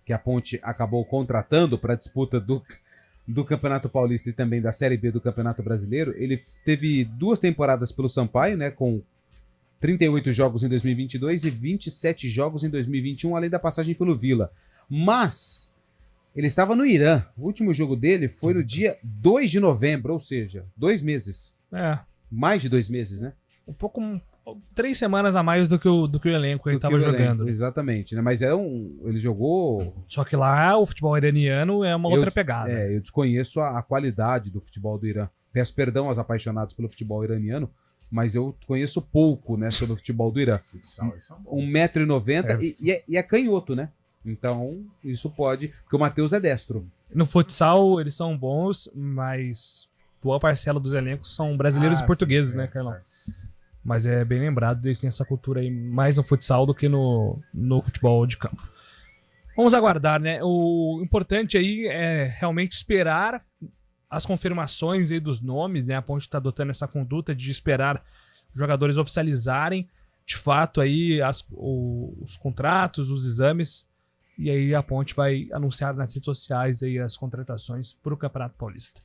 a Ponte acabou contratando para a disputa do Campeonato Paulista e também da Série B do Campeonato Brasileiro, ele teve 2 temporadas pelo Sampaio, né, com 38 jogos em 2022 e 27 jogos em 2021, além da passagem pelo Vila. Mas ele estava no Irã. O último jogo dele foi no dia 2 de novembro, ou seja, 2 meses. Mais de 2 meses, né? Um pouco... 3 semanas a mais do que o elenco ele estava jogando. Exatamente, né? Mas ele jogou... Só que lá o futebol iraniano é uma outra pegada. Eu desconheço a qualidade do futebol do Irã. Peço perdão aos apaixonados pelo futebol iraniano, mas eu conheço pouco, né, sobre o futebol do Irã. 1,90 m e é canhoto, né? Então, isso pode... Porque o Matheus é destro. No futsal, eles são bons, mas boa parcela dos elencos são brasileiros e portugueses, né, Carlão? Mas é bem lembrado, eles têm essa cultura aí mais no futsal do que no futebol de campo. Vamos aguardar, né? O importante aí é realmente esperar as confirmações aí dos nomes, né? A Ponte está adotando essa conduta de esperar os jogadores oficializarem de fato aí os contratos, os exames, e aí a Ponte vai anunciar nas redes sociais aí as contratações para o Campeonato Paulista.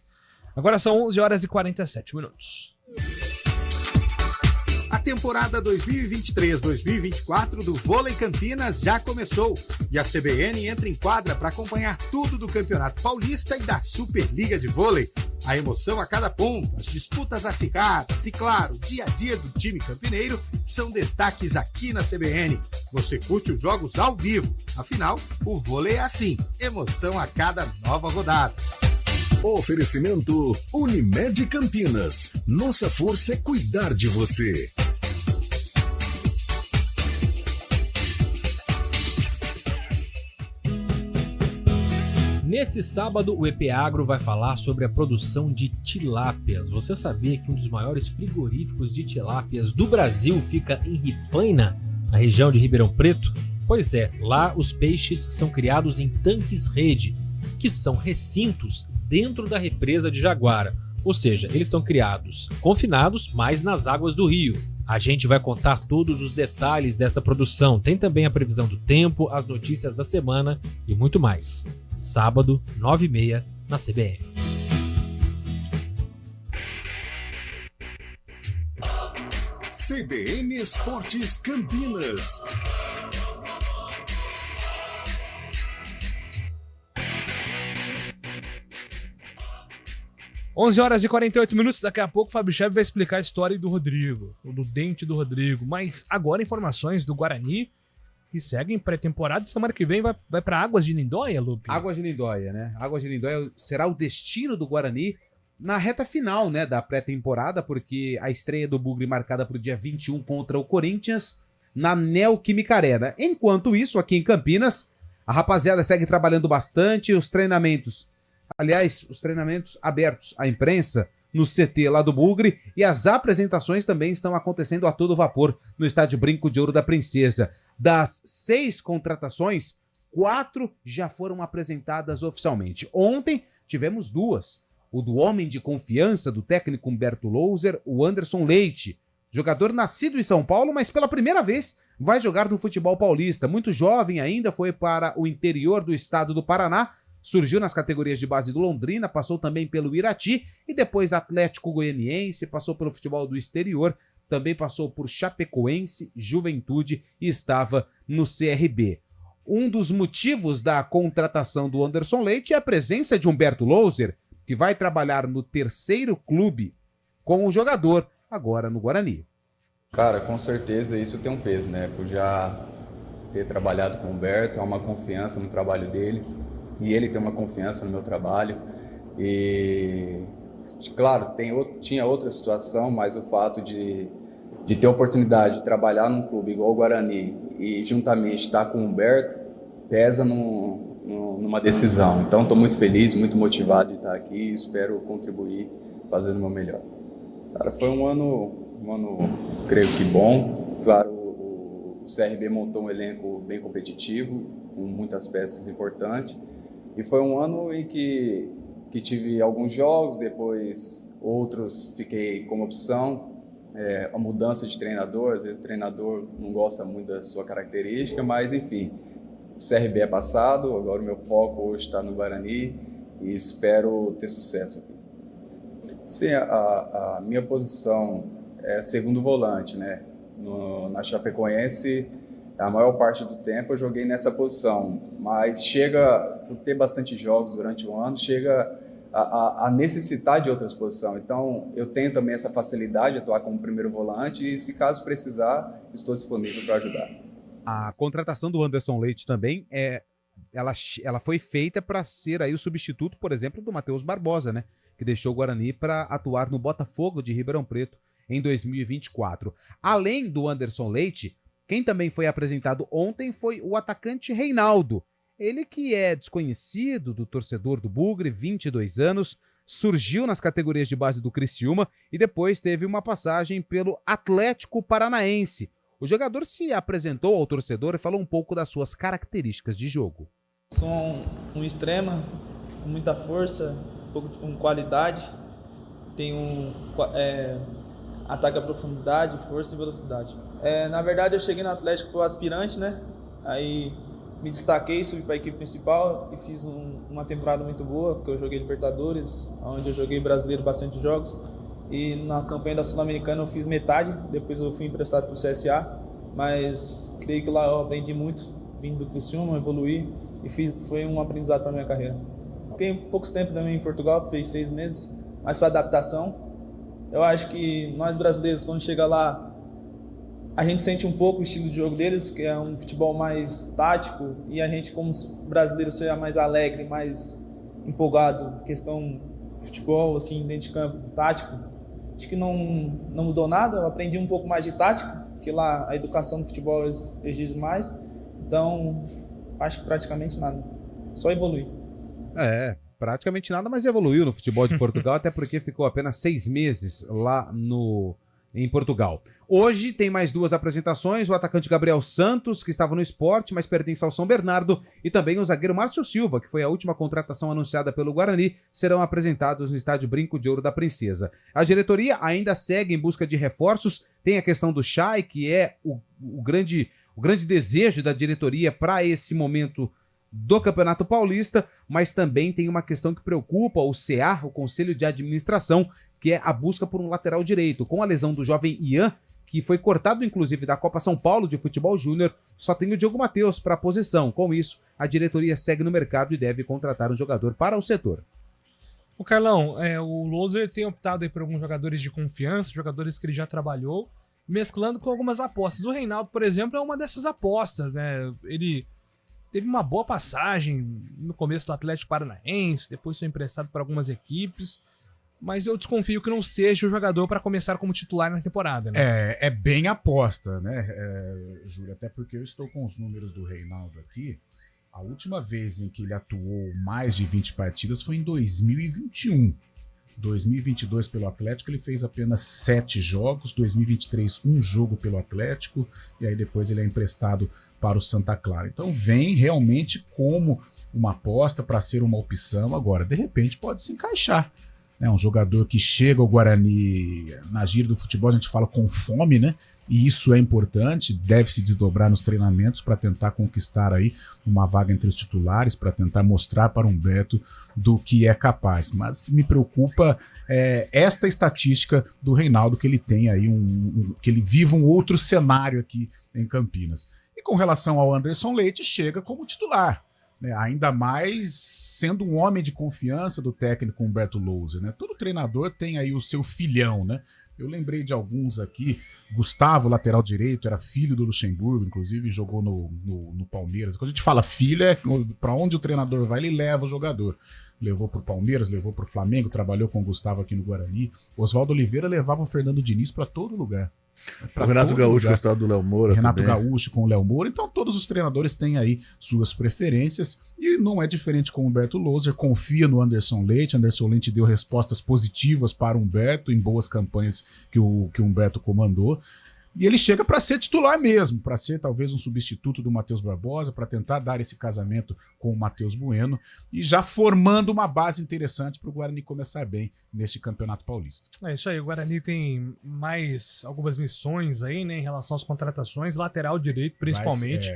Agora são 11h47. A temporada 2023-2024 do Vôlei Campinas já começou e a CBN entra em quadra para acompanhar tudo do Campeonato Paulista e da Superliga de Vôlei. A emoção a cada ponto, as disputas acirradas e, claro, o dia a dia do time campineiro são destaques aqui na CBN. Você curte os jogos ao vivo, afinal, o vôlei é assim, emoção a cada nova rodada. Oferecimento Unimed Campinas. Nossa força é cuidar de você. Nesse sábado, o EP Agro vai falar sobre a produção de tilápias. Você sabia que um dos maiores frigoríficos de tilápias do Brasil fica em Rifaina, na região de Ribeirão Preto? Pois é, lá os peixes são criados em tanques-rede, que são recintos dentro da represa de Jaguara. Ou seja, eles são criados confinados, mas nas águas do rio. A gente vai contar todos os detalhes dessa produção. Tem também a previsão do tempo, as notícias da semana e muito mais. Sábado, 9h30, na CBN. CBN Esportes Campinas. Onze horas e 48 minutos, daqui a pouco o Fábio Cheve vai explicar a história do Rodrigo, do dente do Rodrigo. Mas agora informações do Guarani, que segue em pré-temporada. Semana que vem vai para Águas de Lindóia, Lupe? Águas de Lindóia, né? Águas de Lindóia será o destino do Guarani na reta final, né, da pré-temporada, porque a estreia do Bugre marcada para o dia 21 contra o Corinthians na Neoquímica Arena. Enquanto isso, aqui em Campinas, a rapaziada segue trabalhando bastante, os treinamentos abertos à imprensa no CT lá do Bugre, e as apresentações também estão acontecendo a todo vapor no Estádio Brinco de Ouro da Princesa. Das 6 contratações, 4 já foram apresentadas oficialmente. Ontem tivemos 2. O do homem de confiança do técnico Humberto Louser, o Anderson Leite. Jogador nascido em São Paulo, mas pela primeira vez vai jogar no futebol paulista. Muito jovem ainda, foi para o interior do estado do Paraná, surgiu nas categorias de base do Londrina, passou também pelo Irati e depois Atlético Goianiense, passou pelo futebol do exterior, também passou por Chapecoense, Juventude e estava no CRB. Um dos motivos da contratação do Anderson Leite é a presença de Humberto Louser, que vai trabalhar no 3º clube com o jogador, agora no Guarani. Cara, com certeza isso tem um peso, né? Por já ter trabalhado com o Humberto, há uma confiança no trabalho dele e ele tem uma confiança no meu trabalho. E, claro, tinha outra situação, mas o fato de ter a oportunidade de trabalhar num clube igual o Guarani e juntamente estar com o Humberto pesa numa decisão. Então estou muito feliz, muito motivado de estar aqui e espero contribuir fazendo o meu melhor. Cara, foi um ano, creio que bom. Claro, o CRB montou um elenco bem competitivo, com muitas peças importantes. E foi um ano em que tive alguns jogos, depois outros fiquei como opção. A mudança de treinador, às vezes o treinador não gosta muito da sua característica, mas enfim, o CRB é passado, agora o meu foco hoje está no Guarani e espero ter sucesso aqui. Sim, a minha posição é segundo volante, né? Na Chapecoense, a maior parte do tempo eu joguei nessa posição, mas por ter bastante jogos durante o ano, chega a necessitar de outras posições. Então, eu tenho também essa facilidade de atuar como primeiro volante e, se caso precisar, estou disponível para ajudar. A contratação do Anderson Leite também ela foi feita para ser aí o substituto, por exemplo, do Matheus Barbosa, né? Que deixou o Guarani para atuar no Botafogo de Ribeirão Preto em 2024. Além do Anderson Leite, quem também foi apresentado ontem foi o atacante Reinaldo. Ele que é desconhecido do torcedor do Bugre, 22 anos, surgiu nas categorias de base do Criciúma e depois teve uma passagem pelo Atlético Paranaense. O jogador se apresentou ao torcedor e falou um pouco das suas características de jogo. Sou um extrema, com muita força, com qualidade, tenho ataque à profundidade, força e velocidade. Na verdade, eu cheguei no Atlético como aspirante, né? Aí me destaquei, subi para a equipe principal e fiz uma temporada muito boa, porque eu joguei Libertadores, onde eu joguei brasileiro bastante jogos. E na campanha da Sul-Americana eu fiz metade, depois eu fui emprestado para o CSA, mas creio que lá eu aprendi muito, vim do Criciúma, evoluí e foi um aprendizado para a minha carreira. Fiquei poucos tempo também em Portugal, fez 6 meses, mas para adaptação. Eu acho que nós brasileiros, quando chega lá, a gente sente um pouco o estilo de jogo deles, que é um futebol mais tático, e a gente, como brasileiro, seja mais alegre, mais empolgado, questão futebol, assim, dentro de campo, tático. Acho que não mudou nada, eu aprendi um pouco mais de tática, porque lá a educação do futebol exige mais, então acho que praticamente nada, só evoluir. Praticamente nada, mas evoluiu no futebol de Portugal, até porque ficou apenas 6 meses lá em Portugal. Hoje tem mais 2 apresentações, o atacante Gabriel Santos, que estava no Sport, mas pertence ao São Bernardo, e também o zagueiro Márcio Silva, que foi a última contratação anunciada pelo Guarani, serão apresentados no Estádio Brinco de Ouro da Princesa. A diretoria ainda segue em busca de reforços, tem a questão do Chay, que é o grande desejo da diretoria para esse momento do Campeonato Paulista, mas também tem uma questão que preocupa o CA, o Conselho de Administração, que é a busca por um lateral direito. Com a lesão do jovem Ian, que foi cortado inclusive da Copa São Paulo de Futebol Júnior, só tem o Diogo Matheus para a posição. Com isso, a diretoria segue no mercado e deve contratar um jogador para o setor. O Carlão, o Louser tem optado aí por alguns jogadores de confiança, jogadores que ele já trabalhou, mesclando com algumas apostas. O Reinaldo, por exemplo, é uma dessas apostas, né? Ele teve uma boa passagem no começo do Atlético Paranaense, depois foi emprestado para algumas equipes, mas eu desconfio que não seja o jogador para começar como titular na temporada, né? É bem aposta, né, Júlio? Até porque eu estou com os números do Reinaldo aqui. A última vez em que ele atuou mais de 20 partidas foi em 2021. 2022 pelo Atlético ele fez apenas 7 jogos, 2023 um jogo pelo Atlético, e aí depois ele é emprestado para o Santa Clara. Então vem realmente como uma aposta para ser uma opção. Agora, de repente pode se encaixar. É um jogador que chega ao Guarani, na gíria do futebol a gente fala com fome, né? E isso é importante, deve se desdobrar nos treinamentos para tentar conquistar aí uma vaga entre os titulares, para tentar mostrar para o Humberto do que é capaz. Mas me preocupa esta estatística do Reinaldo, que ele tem aí que ele viva um outro cenário aqui em Campinas. E com relação ao Anderson Leite, chega como titular, né? Ainda mais sendo um homem de confiança do técnico Humberto Louser, né? Todo treinador tem aí o seu filhão, né? Eu lembrei de alguns aqui. Gustavo, lateral direito, era filho do Luxemburgo, inclusive jogou no Palmeiras. Quando a gente fala filho, é para onde o treinador vai, ele leva o jogador. Levou pro Palmeiras, levou pro Flamengo, trabalhou com o Gustavo aqui no Guarani. Oswaldo Oliveira levava o Fernando Diniz para todo lugar. O Renato Gaúcho gostava do Léo Moura. Renato também. Gaúcho com o Léo Moura. Então todos os treinadores têm aí suas preferências e não é diferente com o Humberto Louser. Confia no Anderson Leite. Anderson Leite deu respostas positivas para o Humberto em boas campanhas que o Humberto comandou. E ele chega para ser titular mesmo, para ser talvez um substituto do Matheus Barbosa, para tentar dar esse casamento com o Matheus Bueno e já formando uma base interessante para o Guarani começar bem neste Campeonato Paulista. É isso aí, o Guarani tem mais algumas missões aí, né, em relação às contratações, lateral direito principalmente,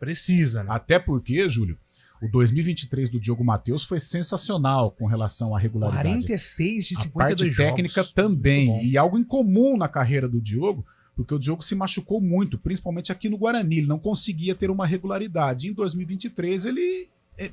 precisa, né? Até porque, Júlio, o 2023 do Diogo Matheus foi sensacional com relação à regularidade. 46 de 52 A parte jogos. técnica também, e algo incomum na carreira do Diogo, porque o Diogo se machucou muito, principalmente aqui no Guarani, ele não conseguia ter uma regularidade. Em 2023 ele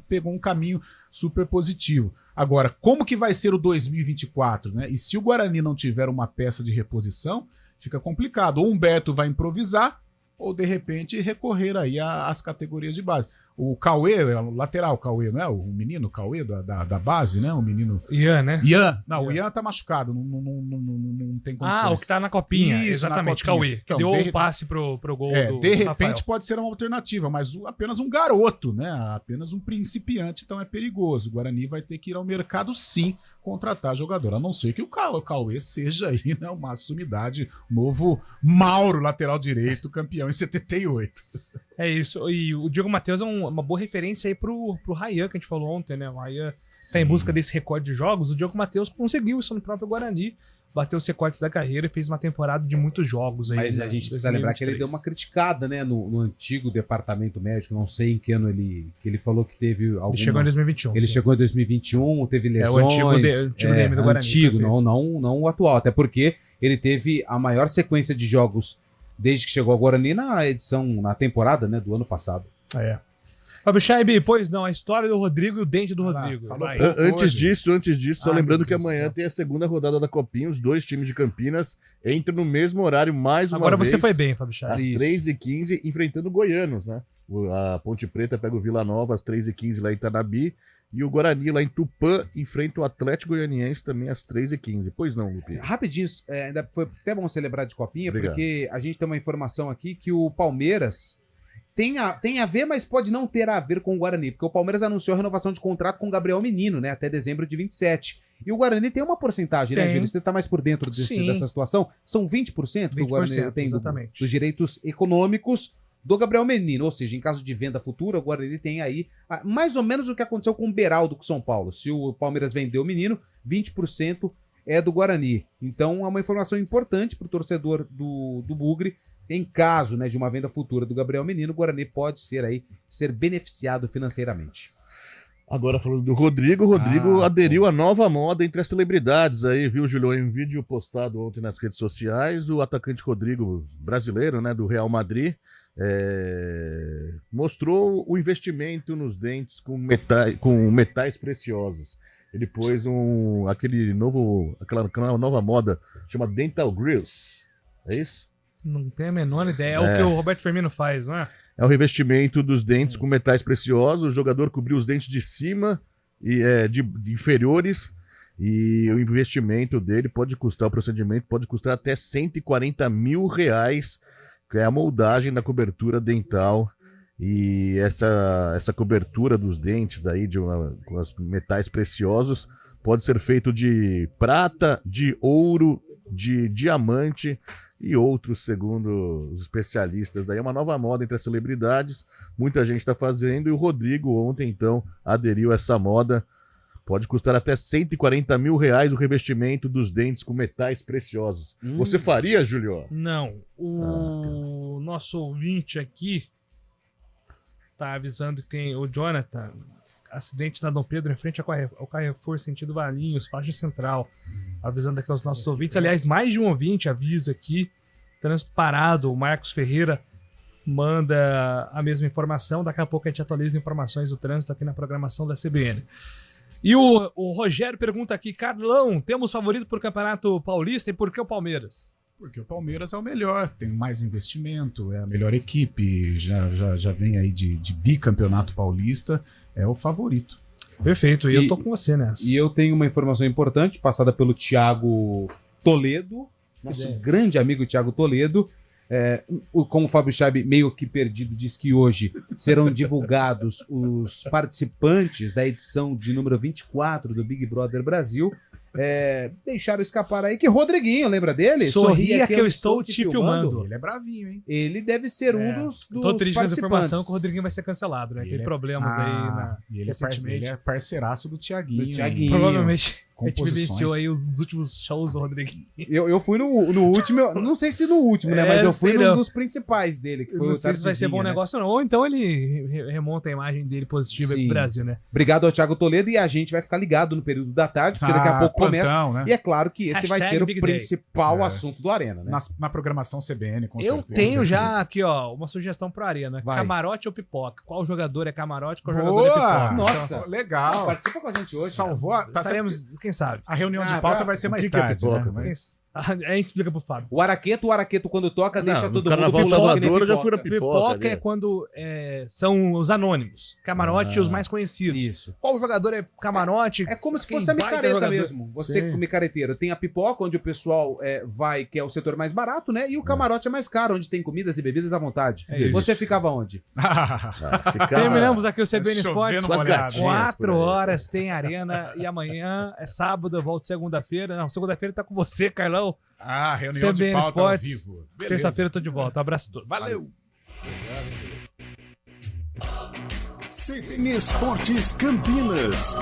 pegou um caminho super positivo. Agora, como que vai ser o 2024, né? E se o Guarani não tiver uma peça de reposição, fica complicado. Ou o Humberto vai improvisar, ou de repente recorrer aí às categorias de base. O Cauê, o lateral Cauê, não é? O menino Cauê da base, né? O menino... Ian, né? Ian. Não, o Ian tá machucado, não tem condições. Ah, o que tá na copinha. Isso, exatamente, na copinha. Cauê. Então, Que deu o passe pro gol do de repente Rafael. pode ser uma alternativa, mas apenas um garoto, né? Apenas um principiante, então é perigoso. O Guarani vai ter que ir ao mercado, sim, contratar jogador. A não ser que o Cauê seja aí, né, uma sumidade, novo Mauro, lateral direito, campeão em 78. É isso. E o Diogo Matheus é uma boa referência aí pro Ryan, que a gente falou ontem, né? O Ryan tá em busca desse recorde de jogos. O Diogo Matheus conseguiu isso no próprio Guarani. Bateu os recordes da carreira e fez uma temporada de muitos jogos aí. Mas a gente precisa lembrar que ele deu uma criticada, né, no antigo departamento médico, não sei em que ano que ele falou que teve alguma... Ele chegou em 2021. Ele chegou em 2021, teve lesões... É o antigo DM do Guarani. Antigo, não o atual, até porque ele teve a maior sequência de jogos desde que chegou ao Guarani na temporada, né, do ano passado. É. Fábio Scheibe, pois não, a história do Rodrigo e o dente do Rodrigo. Antes disso, só lembrando que amanhã tem a segunda rodada da Copinha, os dois times de Campinas entram no mesmo horário mais uma vez. Agora você foi bem, Fábio Scheibe. Às 3h15, enfrentando goianos, né? A Ponte Preta pega o Vila Nova às 3h15 lá em Itanabi, e o Guarani lá em Tupã enfrenta o Atlético Goianiense também às 3h15. Pois não, Lupi? Rapidinho, ainda foi até bom celebrar de Copinha, Obrigado. Porque a gente tem uma informação aqui que o Palmeiras tem a ver, mas pode não ter a ver com o Guarani, porque o Palmeiras anunciou a renovação de contrato com o Gabriel Menino, né, até dezembro de 27. E o Guarani tem uma porcentagem, né, Gil? Você tá mais por dentro dessa situação? São 20% que o Guarani tem dos direitos econômicos do Gabriel Menino, ou seja, em caso de venda futura, o Guarani tem aí mais ou menos o que aconteceu com o Beraldo com o São Paulo. Se o Palmeiras vendeu o Menino, 20% é do Guarani. Então é uma informação importante para o torcedor do Bugre. Em caso, né, de uma venda futura do Gabriel Menino, o Guarani pode ser beneficiado financeiramente. Agora falando do Rodrigo, aderiu à nova moda entre as celebridades aí, viu, Julio? Em um vídeo postado ontem nas redes sociais, o atacante Rodrigo, brasileiro, né, do Real Madrid, mostrou o investimento nos dentes com metais preciosos. Ele pôs aquela nova moda, chama Dental Grills. É isso? Não tenho a menor ideia. É o que o Roberto Firmino faz, não é? É o revestimento dos dentes com metais preciosos. O jogador cobriu os dentes de cima e de inferiores. E o investimento dele o procedimento pode custar até R$140 mil, que é a moldagem da cobertura dental. E essa cobertura dos dentes aí com os metais preciosos pode ser feito de prata, de ouro, de diamante e outros, segundo os especialistas. Daí é uma nova moda entre as celebridades, muita gente está fazendo, e o Rodrigo ontem, então, aderiu a essa moda. Pode custar até R$140 mil o revestimento dos dentes com metais preciosos. Você faria, Júlio? Não. O nosso ouvinte aqui tá avisando que tem o Jonathan, acidente na Dom Pedro em frente ao Carrefour sentido Valinhos, faixa central. Avisando aqui aos nossos ouvintes. Aliás, mais de um ouvinte avisa aqui. Trânsito parado. O Marcos Ferreira manda a mesma informação. Daqui a pouco a gente atualiza informações do trânsito aqui na programação da CBN. E o Rogério pergunta aqui: Carlão, temos favorito para o Campeonato Paulista e por que o Palmeiras? Porque o Palmeiras é o melhor, tem mais investimento, é a melhor equipe, já vem aí de bicampeonato paulista, é o favorito. Perfeito, e eu tô com você nessa. E eu tenho uma informação importante, passada pelo Thiago Toledo, nosso grande amigo Thiago Toledo. Como o Fábio Chaib, meio que perdido, diz que hoje serão divulgados os participantes da edição de número 24 do Big Brother Brasil. Deixaram escapar aí que Rodriguinho, lembra dele? Sorria que eu estou te filmando. Ele é bravinho, hein? Ele deve ser um dos tô triste com essa participantes. informação que o Rodriguinho vai ser cancelado, né? Tem problemas aí ele é parceiraço do Thiaguinho. Provavelmente a gente vivenciou aí os últimos shows do Rodriguinho. Eu fui no último, não sei se no último, né? Mas eu fui num dos principais dele, que foi não o sei se vai ser bom negócio ou não. Ou então ele remonta a imagem dele positiva aí pro Brasil, né? Obrigado ao Thiago Toledo, e a gente vai ficar ligado no período da tarde, porque daqui a pouco começa. Né? E é claro que esse vai ser o principal assunto do Arena, né? Na programação CBN, com certeza. Eu tenho já aqui, ó, uma sugestão pro Arena. Vai. Camarote ou pipoca? Qual jogador é camarote, qual jogador é pipoca? Nossa, então, legal. Participa com a gente hoje. Salvou. Estaremos, quem sabe? A reunião de pauta vai ser mais tarde, né? Mas... A gente explica pro Fábio. O Araqueto quando toca, deixa todo mundo Carnaval Salvador, eu já fui na pipoca. Pipoca é quando são os anônimos. Camarote os mais conhecidos. Isso. Qual jogador é camarote? É como se fosse a micareta mesmo. Você micareteiro. Tem a pipoca, onde o pessoal vai, que é o setor mais barato, né? E o camarote é mais caro, onde tem comidas e bebidas à vontade. Você ficava onde? Terminamos aqui o CBN Esportes. 4 horas tem Arena. E amanhã é sábado, eu volto segunda-feira. Não, segunda-feira tá com você, Carlão. Reunião de pauta Esportes. Ao vivo. Terça-feira eu tô de volta. Um abraço a todos. Valeu. CBN Esportes Campinas.